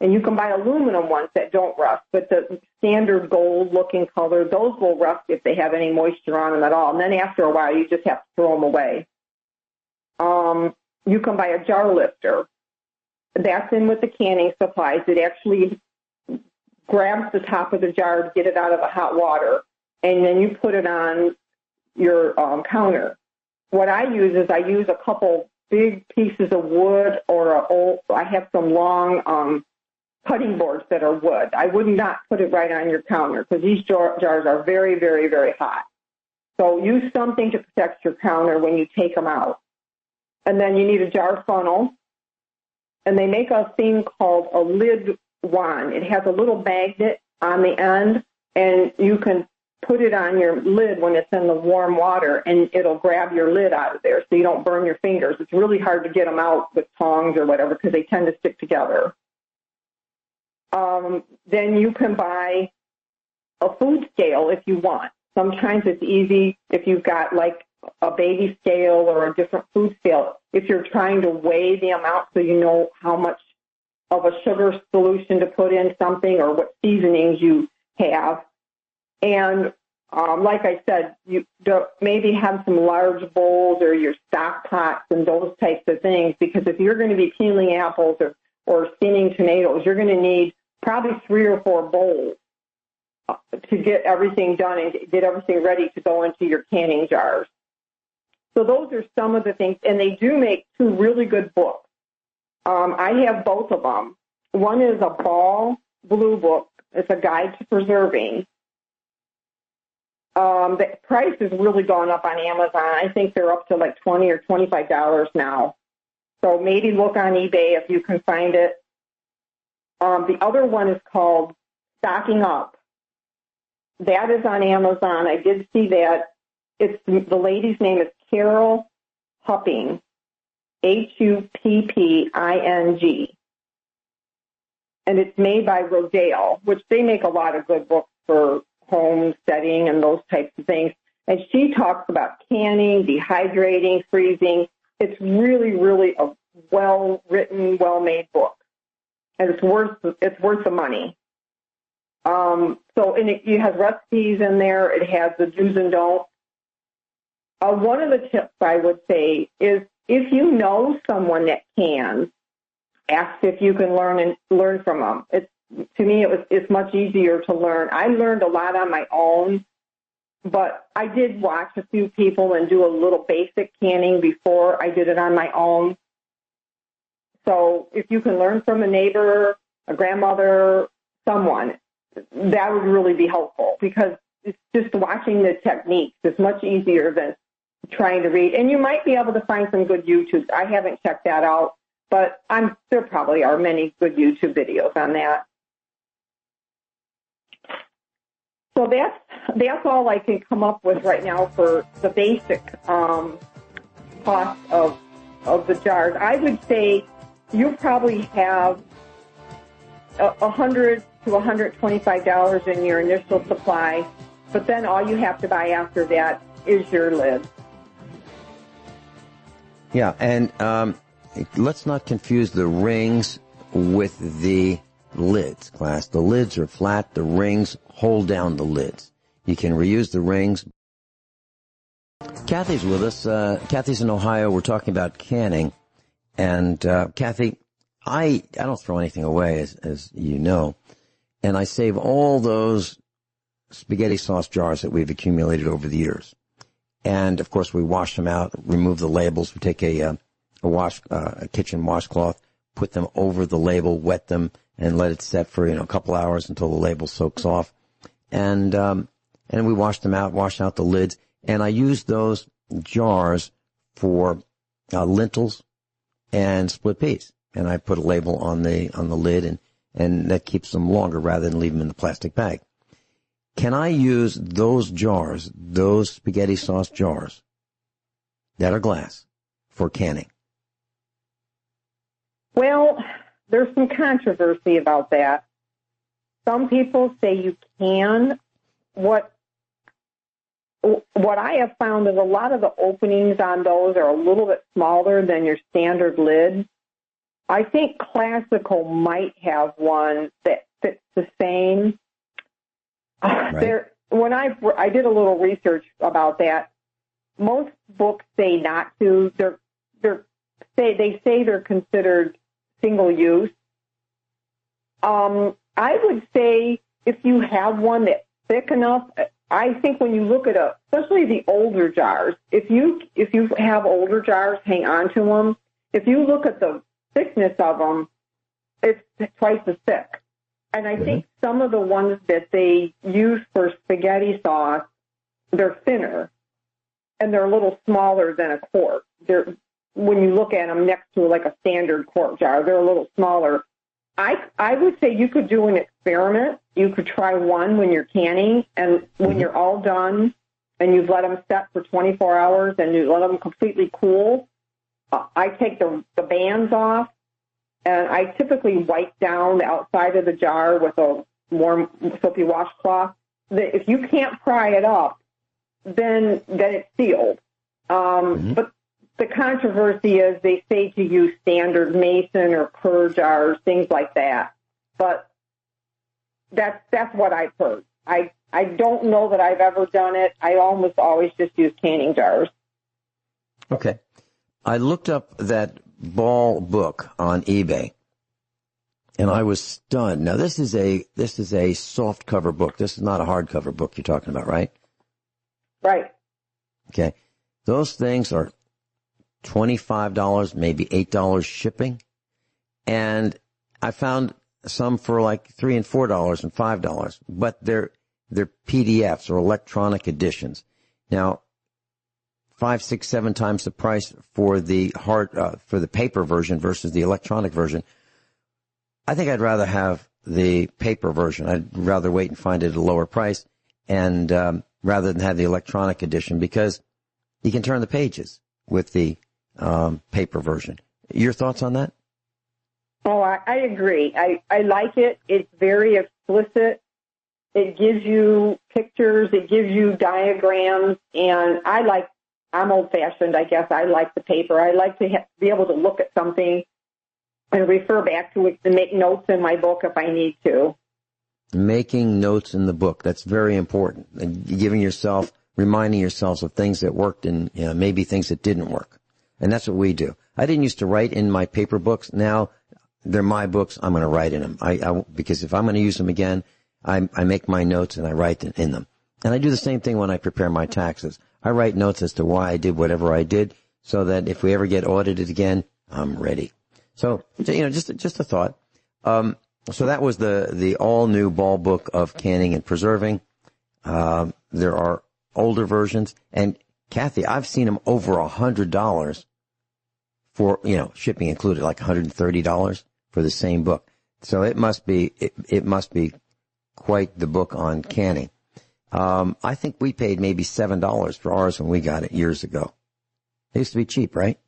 And you can buy aluminum ones that don't rust, but the standard gold-looking color, those will rust if they have any moisture on them at all. And then after a while, you just have to throw them away. You can buy a jar lifter. That's in with the canning supplies. It actually grabs the top of the jar to get it out of the hot water, and then you put it on your counter. What I use is I use a couple big pieces of wood, or I have some long cutting boards that are wood. I would not put it right on your counter because these jars are very, very, very hot. So use something to protect your counter when you take them out. And then you need a jar funnel. And they make a thing called a lid wand. It has a little magnet on the end, and you can put it on your lid when it's in the warm water, and it'll grab your lid out of there so you don't burn your fingers. It's really hard to get them out with tongs or whatever because they tend to stick together. Then you can buy a food scale if you want. Sometimes it's easy if you've got like a baby scale or a different food scale. If you're trying to weigh the amount so you know how much of a sugar solution to put in something or what seasonings you have. And like I said, you maybe have some large bowls or your stock pots and those types of things, because if you're going to be peeling apples or skinning tomatoes, you're going to need probably 3 or 4 bowls to get everything done and get everything ready to go into your canning jars. So those are some of the things, and they do make 2 really good books. I have both of them. One is a Ball blue book. It's a guide to preserving. The price has really gone up on Amazon. I think they're up to like $20 or $25 now. So maybe look on eBay if you can find it. The other one is called Stocking Up. That is on Amazon. I did see that. The lady's name is Carol Hupping, Hupping. And it's made by Rodale, which they make a lot of good books for homesteading and those types of things. And she talks about canning, dehydrating, freezing. It's really, really a well-written, well-made book. And it's worth the money. It has recipes in there. It has the do's and don'ts. One of the tips I would say is if you know someone that can, ask if you can learn from them. To me, it's much easier to learn. I learned a lot on my own, but I did watch a few people and do a little basic canning before I did it on my own. So if you can learn from a neighbor, a grandmother, someone, that would really be helpful because it's just watching the techniques is much easier than trying to read. And you might be able to find some good YouTube. I haven't checked that out, but there probably are many good YouTube videos on that. So that's all I can come up with right now for the basic cost of the jars. I would say you probably have $100 to $125 in your initial supply, but then all you have to buy after that is your lid. Yeah, and let's not confuse the rings with the lids, class. The lids are flat. The rings hold down the lids. You can reuse the rings. Cathy's with us. Cathy's in Ohio. We're talking about canning. And Cathy, I don't throw anything away, as you know. And I save all those spaghetti sauce jars that we've accumulated over the years. And, of course, we wash them out, remove the labels. We take a kitchen washcloth, put them over the label, wet them, and let it set for, a couple hours until the label soaks off. And we wash them out, wash out the lids. And I use those jars for lentils and split peas. And I put a label on the lid, and that keeps them longer rather than leave them in the plastic bag. Can I use those jars, those spaghetti sauce jars that are glass, for canning? Well, there's some controversy about that. Some people say you can. What I have found is a lot of the openings on those are a little bit smaller than your standard lid. I think Classical might have one that fits the same. Right. When I did a little research about that, most books say not to. They say they're considered single use. I would say if you have one that's thick enough, I think when you look at especially the older jars, if you have older jars, hang on to them. If you look at the thickness of them, it's twice as thick. And I think some of the ones that they use for spaghetti sauce, they're thinner, and they're a little smaller than a quart. When you look at them next to like a standard quart jar, they're a little smaller. I would say you could do an experiment. You could try one when you're canning, and when you're all done and you've let them set for 24 hours and you let them completely cool, I take the bands off, and I typically wipe down the outside of the jar with a warm soapy washcloth. If you can't pry it up, then it's sealed. But the controversy is they say to use standard mason or Kerr jars, things like that. But that's what I've heard. I don't know that I've ever done it. I almost always just use canning jars. Okay. I looked up that Ball book on eBay, and I was stunned. Now, this is a soft cover book. This is not a hardcover book you're talking about, right? Right. Okay. Those things are $25, maybe $8 shipping. And I found some for like $3 and $4 and $5, but they're PDFs or electronic editions. Now, 5, 6, 7 times the price for the for the paper version versus the electronic version. I think I'd rather have the paper version. I'd rather wait and find it at a lower price, and rather than have the electronic edition, because you can turn the pages with the paper version. Your thoughts on that? Oh, I agree. I like it. It's very explicit. It gives you pictures. It gives you diagrams. And I'm old-fashioned, I guess. I like the paper. I like to be able to look at something and refer back to it and make notes in my book if I need to. Making notes in the book. That's very important. And reminding yourselves of things that worked and maybe things that didn't work. And that's what we do. I didn't used to write in my paper books. Now they're my books. I'm going to write in them. Because if I'm going to use them again, I make my notes and I write in them. And I do the same thing when I prepare my taxes. I write notes as to why I did whatever I did, so that if we ever get audited again, I'm ready. So, just a thought. So that was the all new Ball book of canning and preserving. There are older versions, and Cathy, I've seen them over $100 for, shipping included, like $130 for the same book. So it must be quite the book on canning. I think we paid maybe $7 for ours when we got it years ago. It used to be cheap, right?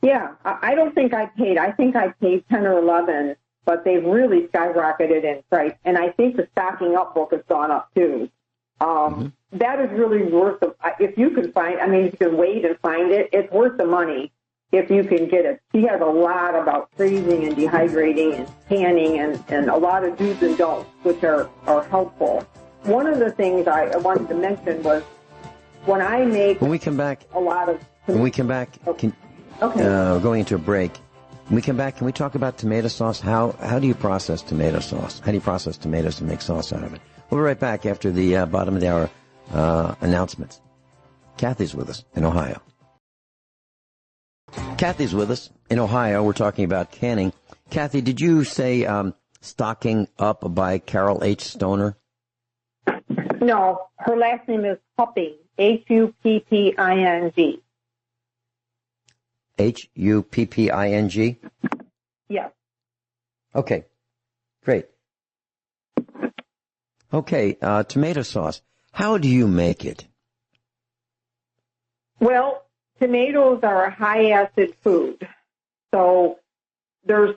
Yeah, I don't think I paid. I think I paid 10 or 11, but they've really skyrocketed in price. And I think the stocking up book has gone up too. That is really worth it. If you can if you can wait and find it, it's worth the money if you can get it. He has a lot about freezing and dehydrating and canning and a lot of do's and don'ts, which are helpful. One of the things I wanted to mention was when we come back, okay. Going into a break. When we come back, can we talk about tomato sauce? How do you process tomato sauce? How do you process tomatoes to make sauce out of it? We'll be right back after the bottom of the hour announcements. Cathy's with us in Ohio. Cathy's with us in Ohio. We're talking about canning. Cathy, did you say Stocking Up by Carol H. Stoner? No, her last name is Hupping, Hupping. Hupping? Yes. Okay, great. Okay, tomato sauce. How do you make it? Well, tomatoes are a high-acid food. So there's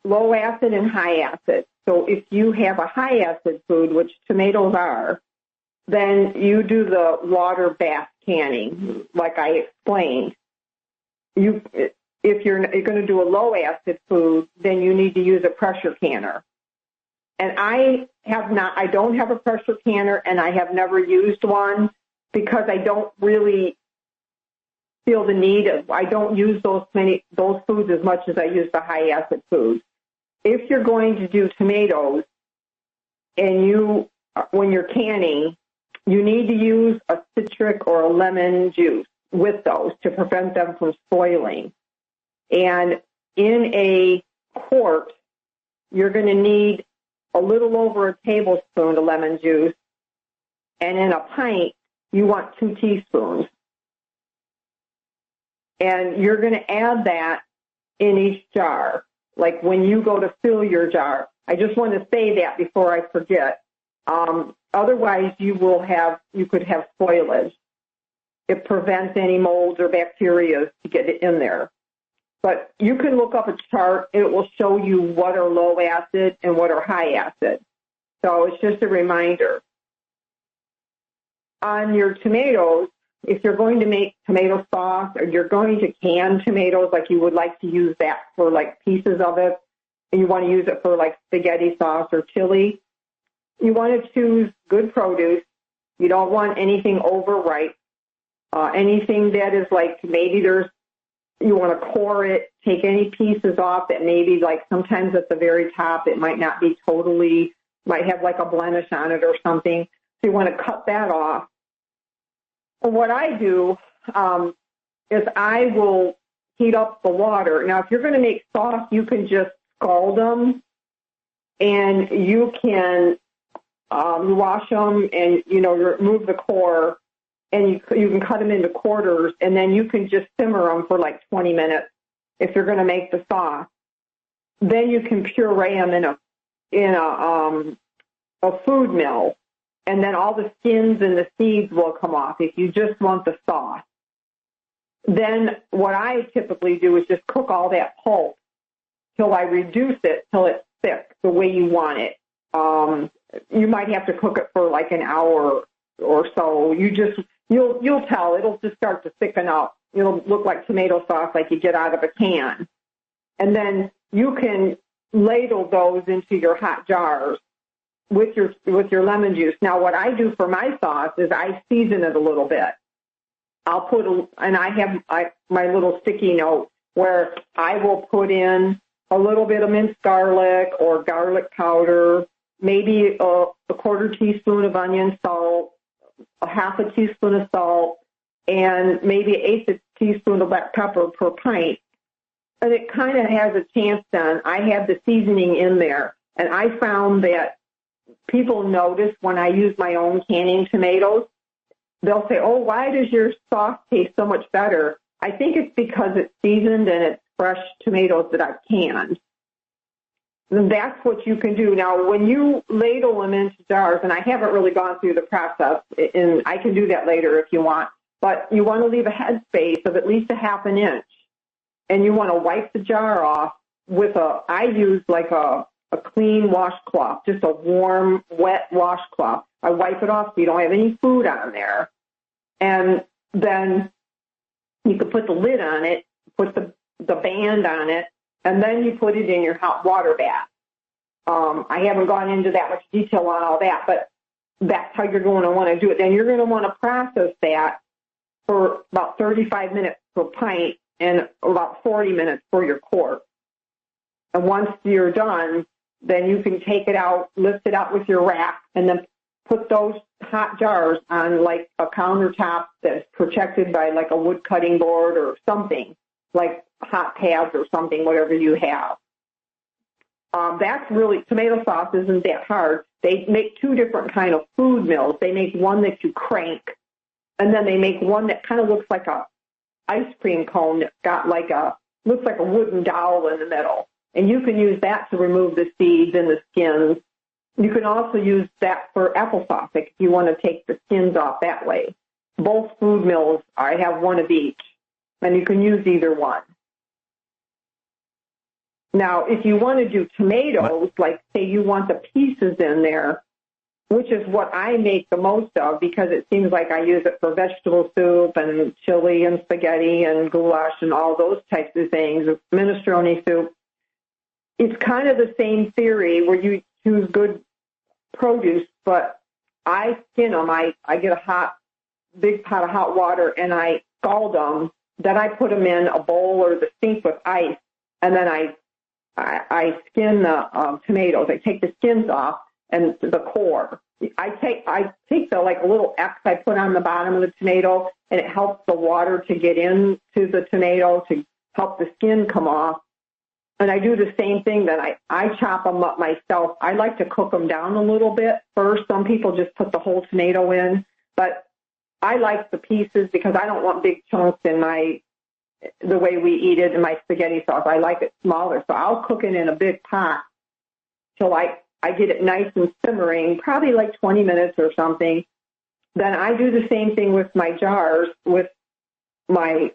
low acid and high acid. So if you have a high-acid food, which tomatoes are, then you do the water bath canning, like I explained. If you're going to do a low-acid food, then you need to use a pressure canner. And I don't have a pressure canner, and I have never used one because I don't really feel the need of, I don't use those foods as much as I use the high-acid foods. If you're going to do tomatoes, and when you're canning, you need to use a citric or a lemon juice with those to prevent them from spoiling. And in a quart, you're going to need a little over a tablespoon of lemon juice. And in a pint, you want 2 teaspoons. And you're going to add that in each jar. Like when you go to fill your jar. I just want to say that before I forget. Otherwise, you could have spoilage. It prevents any molds or bacteria to get it in there. But you can look up a chart. It will show you what are low acid and what are high acid. So it's just a reminder. On your tomatoes, if you're going to make tomato sauce or you're going to can tomatoes, like you would like to use that for like pieces of it, and you want to use it for like spaghetti sauce or chili, you want to choose good produce. You don't want anything overripe. Anything that is like maybe there's you want to core it, take any pieces off that maybe like sometimes at the very top it might not be totally, might have like a blemish on it or something. So you want to cut that off. What I do is I will heat up the water. Now, if you're going to make sauce, you can just scald them, and you can wash them and, remove the core, and you can cut them into quarters, and then you can just simmer them for like 20 minutes if you're going to make the sauce. Then you can puree them in a food mill, and then all the skins and the seeds will come off if you just want the sauce. Then what I typically do is just cook all that pulp till I reduce it till it's thick the way you want it. You might have to cook it for like an hour or so. You'll tell it'll just start to thicken up. It'll look like tomato sauce like you get out of a can. And then you can ladle those into your hot jars with your lemon juice. Now, what I do for my sauce is I season it a little bit. I have my little sticky note where I will put in a little bit of minced garlic or garlic powder, maybe a quarter teaspoon of onion salt, a half a teaspoon of salt, and maybe an eighth a teaspoon of black pepper per pint. And it kind of has a chance then. I have the seasoning in there, and I found that people notice when I use my own canning tomatoes, they'll say, oh, why does your sauce taste so much better? I think it's because it's seasoned and it's fresh tomatoes that I've canned. And that's what you can do. Now, when you ladle them into jars, and I haven't really gone through the process, and I can do that later if you want, but you want to leave a headspace of at least a half an inch. And you want to wipe the jar off with I use like a clean washcloth, just a warm, wet washcloth. I wipe it off so you don't have any food on there. And then you can put the lid on it, put the band on it, and then you put it in your hot water bath. I haven't gone into that much detail on all that, but that's how you're going to want to do it. Then you're going to want to process that for about 35 minutes per pint and about 40 minutes for your quart. And once you're done, then you can take it out, lift it out with your rack, and then put those hot jars on like a countertop that's protected by like a wood cutting board or something, like hot pads or something, whatever you have. That's really, tomato sauce isn't that hard. They make two different kind of food mills. They make one that you crank, and then they make one that kind of looks like a ice cream cone that's got looks like a wooden dowel in the middle. And you can use that to remove the seeds and the skins. You can also use that for applesauce if you want to take the skins off that way. Both food mills, I have one of each, and you can use either one. Now, if you want to do tomatoes, like say you want the pieces in there, which is what I make the most of because it seems like I use it for vegetable soup and chili and spaghetti and goulash and all those types of things, minestrone soup. It's kind of the same theory where you choose good produce, but I skin them. I get a big pot of hot water and I scald them. Then I put them in a bowl or the sink with ice, and then I skin the tomatoes. I take the skins off and the core. I take the like a little X I put on the bottom of the tomato, and it helps the water to get into the tomato to help the skin come off. And I do the same thing. Then I chop them up myself. I like to cook them down a little bit first. Some people just put the whole tomato in, but I like the pieces because I don't want big chunks in the way we eat it in my spaghetti sauce. I like it smaller. So I'll cook it in a big pot till I get it nice and simmering, probably like 20 minutes or something. Then I do the same thing with my jars with I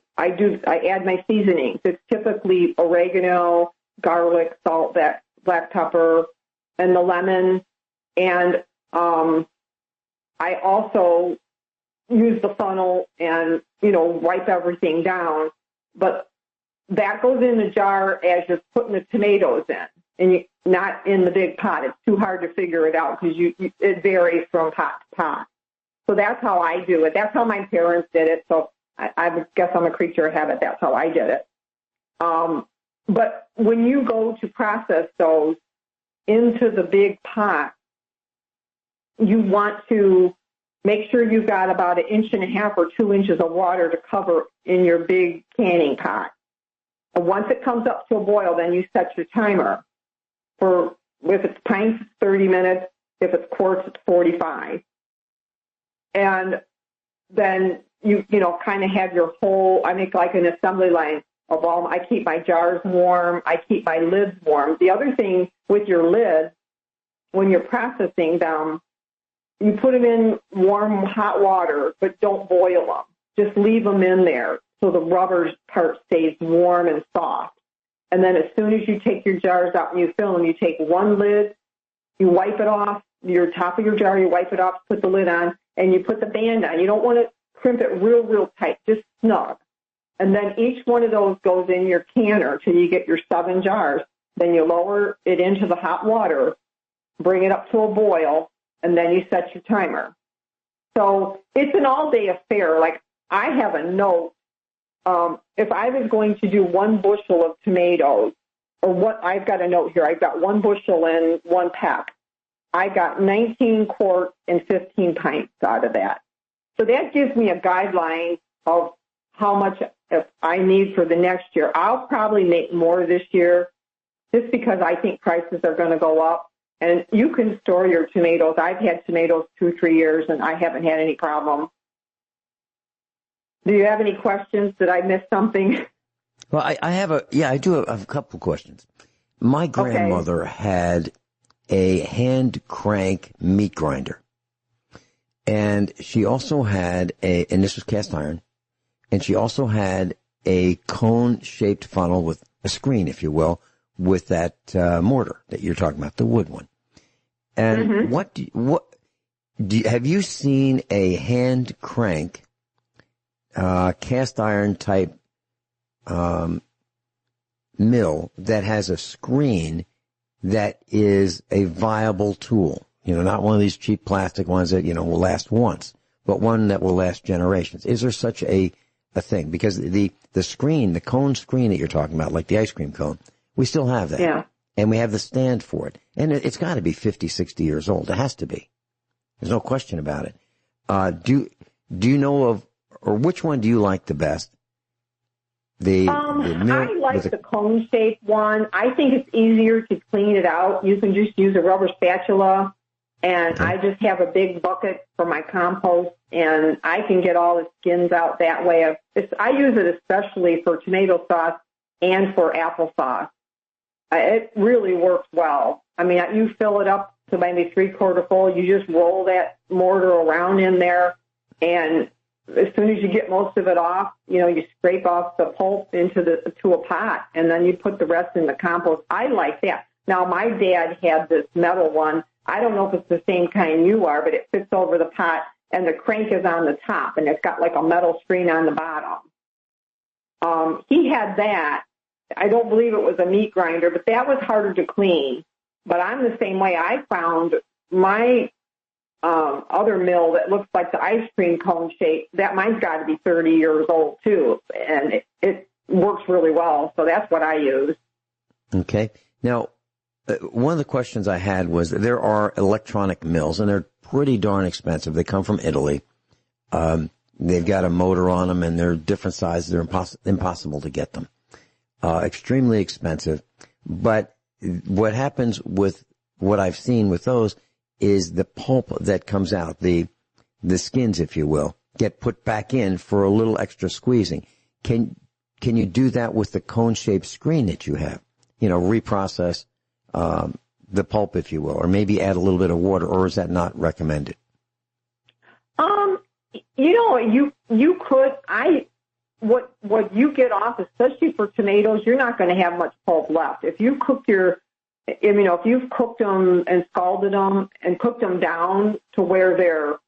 add my seasonings. It's typically oregano, garlic, salt, black pepper, and the lemon. And I also use the funnel and, wipe everything down. But that goes in the jar as you're putting the tomatoes in, and not in the big pot. It's too hard to figure it out because it varies from pot to pot. So that's how I do it. That's how my parents did it. So I guess I'm a creature of habit. That's how I did it. But when you go to process those into the big pot, you want to make sure you've got about 1.5 inches or 2 inches of water to cover in your big canning pot. And once it comes up to a boil, then you set your timer for, if it's pints, it's 30 minutes. If it's quarts, it's 45. And then you kind of have your whole, I make like an assembly line of all, I keep my jars warm. I keep my lids warm. The other thing with your lids, when you're processing them, you put them in warm, hot water, but don't boil them. Just leave them in there so the rubber part stays warm and soft. And then as soon as you take your jars out and you fill them, you take one lid, you wipe it off, your top of your jar, you wipe it off, put the lid on, and you put the band on. You don't want to crimp it real, real tight, just snug. And then each one of those goes in your canner till you get your 7 jars. Then you lower it into the hot water, bring it up to a boil, and then you set your timer. So it's an all-day affair. Like, I have a note. If I was going to do 1 bushel of tomatoes, or what, I've got a note here. I've got 1 bushel and 1 peck. I got 19 quarts and 15 pints out of that. So that gives me a guideline of how much if I need for the next year. I'll probably make more this year just because I think prices are going to go up. And you can store your tomatoes. I've had tomatoes 2-3 years, and I haven't had any problem. Do you have any questions? Did I miss something? Well, I do have a couple questions. My grandmother had a hand crank meat grinder. And she also had and this was cast iron, and she also had a cone-shaped funnel with a screen, if you will, with that mortar that you're talking about, the wood one. And have you seen a hand crank cast iron type mill that has a screen that is a viable tool? Not one of these cheap plastic ones that, will last once, but one that will last generations. Is there such a thing? Because the screen, the cone screen that you're talking about, like the ice cream cone, we still have that. Yeah. And we have the stand for it. And it's got to be 50, 60 years old. It has to be. There's no question about it. Do you know of, or which one do you like the best? The mill, I like the cone-shaped one. I think it's easier to clean it out. You can just use a rubber spatula, and I just have a big bucket for my compost, and I can get all the skins out that way. I use it especially for tomato sauce and for applesauce. It really works well. I mean, you fill it up to maybe 3/4 full. You just roll that mortar around in there, and as soon as you get most of it off, you scrape off the pulp to a pot, and then you put the rest in the compost. I like that. Now, my dad had this metal one. I don't know if it's the same kind you are, but it fits over the pot, and the crank is on the top, and it's got like a metal screen on the bottom. He had that. I don't believe it was a meat grinder, but that was harder to clean. But I'm the same way. I found my other mill that looks like the ice cream cone shape, that mine's got to be 30 years old too, and it works really well. So that's what I use. Okay. Now, one of the questions I had was there are electronic mills, and they're pretty darn expensive. They come from Italy. They've got a motor on them, and they're different sizes. They're impossible to get them. Extremely expensive. But what happens with what I've seen with those is the pulp that comes out, the skins, if you will, get put back in for a little extra squeezing. Can you do that with the cone-shaped screen that you have? Reprocess the pulp, if you will, or maybe add a little bit of water, or is that not recommended? You could. What you get off, especially for tomatoes, you're not going to have much pulp left. If you cook if you've cooked them and scalded them and cooked them down to where they're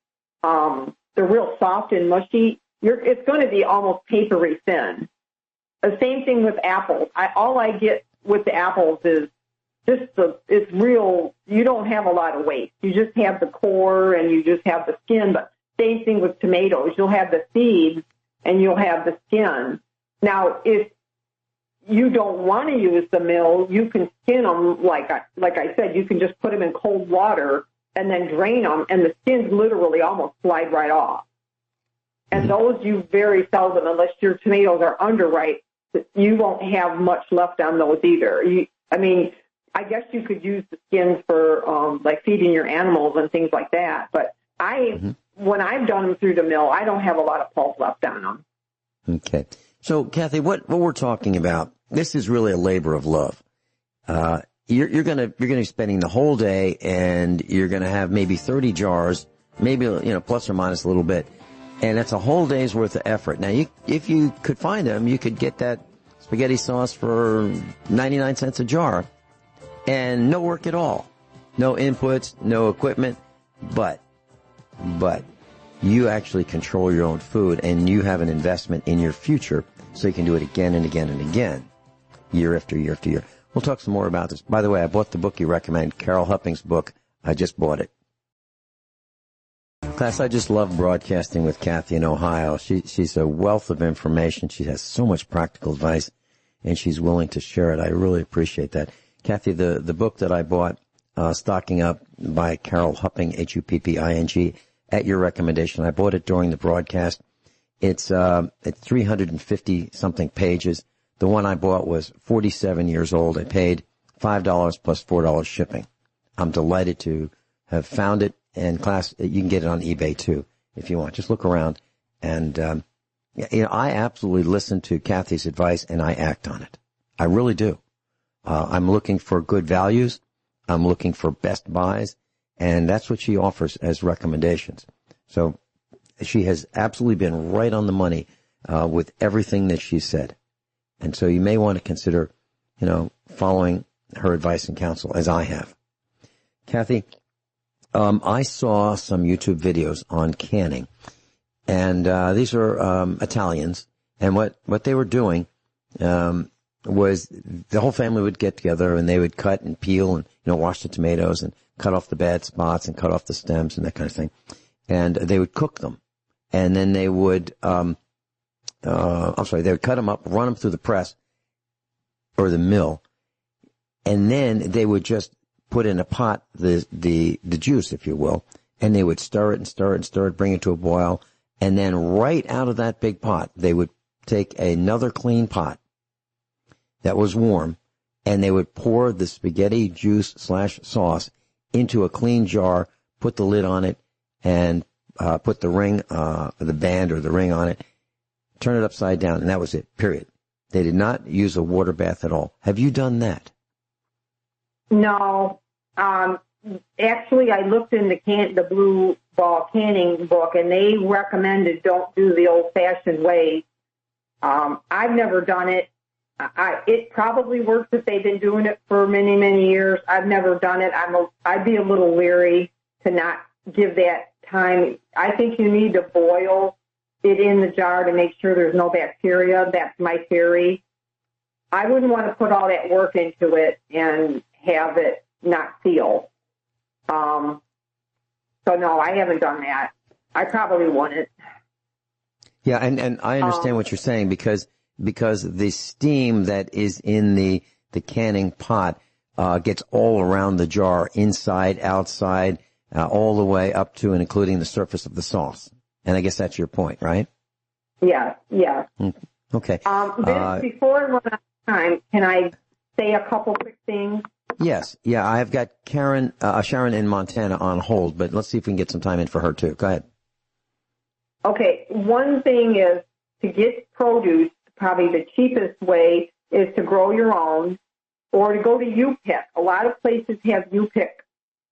real soft and mushy, it's going to be almost papery thin. The same thing with apples. All I get with the apples is it's real. You don't have a lot of waste. You just have the core and you just have the skin. But same thing with tomatoes. You'll have the seeds and you'll have the skin. Now, if you don't want to use the mill, you can skin them, like I said, you can just put them in cold water and then drain them, and the skins literally almost slide right off. And those you very seldom, unless your tomatoes are underripe, you won't have much left on those either. I guess you could use the skins for like feeding your animals and things like that. But when I've done them through the mill, I don't have a lot of pulp left on them. Okay. So, Cathy, what we're talking about, this is really a labor of love. You're gonna be spending the whole day, and you're gonna have maybe 30 jars, maybe, plus or minus a little bit. And that's a whole day's worth of effort. Now, if you could find them, you could get that spaghetti sauce for 99 cents a jar and no work at all. No inputs, no equipment, but you actually control your own food, and you have an investment in your future, so you can do it again and again and again, year after year after year. We'll talk some more about this. By the way, I bought the book you recommend, Carol Hupping's book. I just bought it. Class, I just love broadcasting with Cathy in Ohio. She's a wealth of information. She has so much practical advice, and she's willing to share it. I really appreciate that. Cathy, the book that I bought, Stocking Up by Carol Hupping, Hupping, at your recommendation. I bought it during the broadcast. It's 350-something pages. The one I bought was 47 years old. I paid $5 plus $4 shipping. I'm delighted to have found it. And class, you can get it on eBay too, if you want. Just look around. And, I absolutely listen to Cathy's advice, and I act on it. I really do. I'm looking for good values. I'm looking for best buys. And that's what she offers as recommendations. So she has absolutely been right on the money, with everything that she said. And so you may want to consider, following her advice and counsel, as I have. Cathy, I saw some YouTube videos on canning, and these are Italians, and what they were doing was the whole family would get together, and they would cut and peel and wash the tomatoes and cut off the bad spots and cut off the stems and that kind of thing, and they would cook them, and then they would they would cut them up, run them through the press or the mill, and then they would just put in a pot the juice, if you will, and they would stir it and stir it and stir it, bring it to a boil, and then right out of that big pot, they would take another clean pot that was warm, and they would pour the spaghetti juice / sauce into a clean jar, put the lid on it, and put the ring, the band or the ring on it, turn it upside down, and that was it, period. They did not use a water bath at all. Have you done that? No. Actually, I looked in the Blue Ball canning book, and they recommended don't do the old-fashioned way. I've never done it. It probably works if they've been doing it for many, many years. I've never done it. I'd be a little leery to not give that time. I think you need to boil it in the jar to make sure there's no bacteria. That's my theory. I wouldn't want to put all that work into it and have it not seal. So no, I haven't done that. I probably wouldn't. Yeah, and I understand what you're saying because the steam that is in the canning pot gets all around the jar, inside, outside, all the way up to and including the surface of the sauce. And I guess that's your point, right? Yeah. Okay. Before I run out of time, can I say a couple quick things? Yes. Yeah, I've got Sharon in Montana on hold, but let's see if we can get some time in for her too. Go ahead. Okay. One thing is to get produce, probably the cheapest way is to grow your own or to go to U-Pick. A lot of places have U-Pick,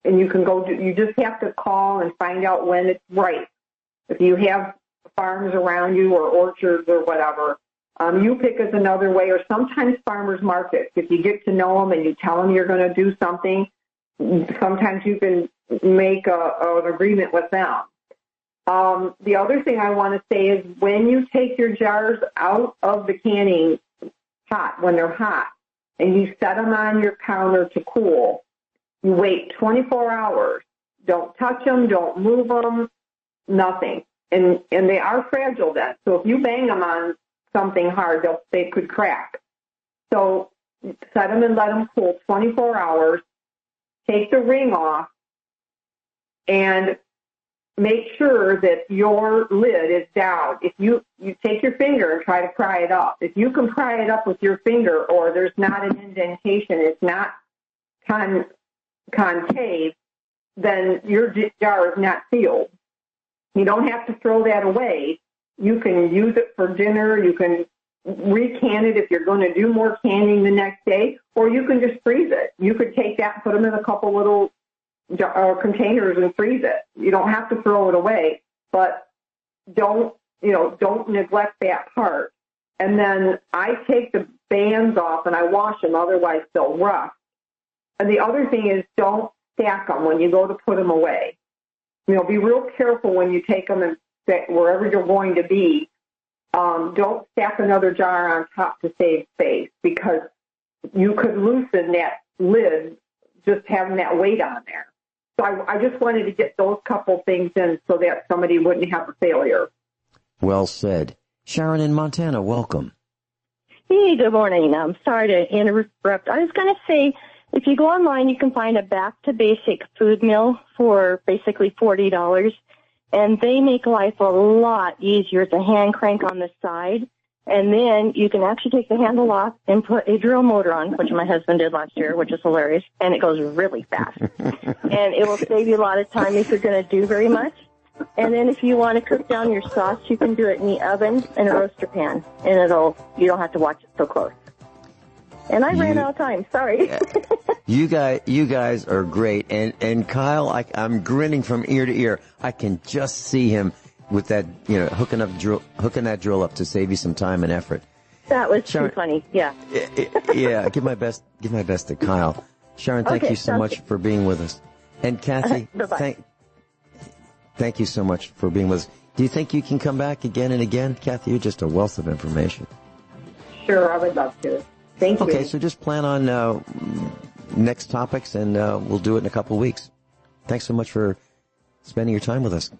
and you can go you just have to call and find out when it's right. If you have farms around you or orchards or whatever, U-Pick is another way, or sometimes farmers markets. If you get to know them and you tell them you're going to do something, sometimes you can make an agreement with them. The other thing I want to say is when you take your jars out of the canning pot when they're hot and you set them on your counter to cool, you wait 24 hours. Don't touch them. Don't move them. Nothing. And they are fragile then. So if you bang them on something hard, they could crack. So set them and let them cool 24 hours. Take the ring off and make sure that your lid is down. If you take your finger and try to pry it up, if you can pry it up with your finger or there's not an indentation, it's not concave, then your jar is not sealed. You don't have to throw that away. You can use it for dinner. You can recan it if you're going to do more canning the next day, or you can just freeze it. You could take that and put them in a couple little containers and freeze it. You don't have to throw it away, but don't neglect that part. And then I take the bands off and I wash them, otherwise they'll rust. And the other thing is don't stack them when you go to put them away. Be real careful when you take them and wherever you're going to be. Don't stack another jar on top to save space, because you could loosen that lid just having that weight on there. So I just wanted to get those couple things in so that somebody wouldn't have a failure. Well said. Sharon in Montana, welcome. Hey, good morning. I'm sorry to interrupt. I was going to say, if you go online, you can find a back-to-basic food mill for basically $40, and they make life a lot easier. It's a hand crank on the side, and then you can actually take the handle off and put a drill motor on, which my husband did last year, which is hilarious, and it goes really fast. And it will save you a lot of time if you're going to do very much. And then if you want to cook down your sauce, you can do it in the oven in a roaster pan, and you don't have to watch it so close. And I ran out of time. Sorry. You guys are great. And Kyle, I'm grinning from ear to ear. I can just see him with that, hooking that drill up to save you some time and effort. That was Sharon, too funny. Yeah. Yeah. Give my best to Kyle. Sharon, thank you so much for being with us. And Cathy, thank you so much for being with us. Do you think you can come back again and again? Cathy, you're just a wealth of information. Sure, I would love to. Thank you. Okay, so just plan on next topics, and we'll do it in a couple of weeks. Thanks so much for spending your time with us.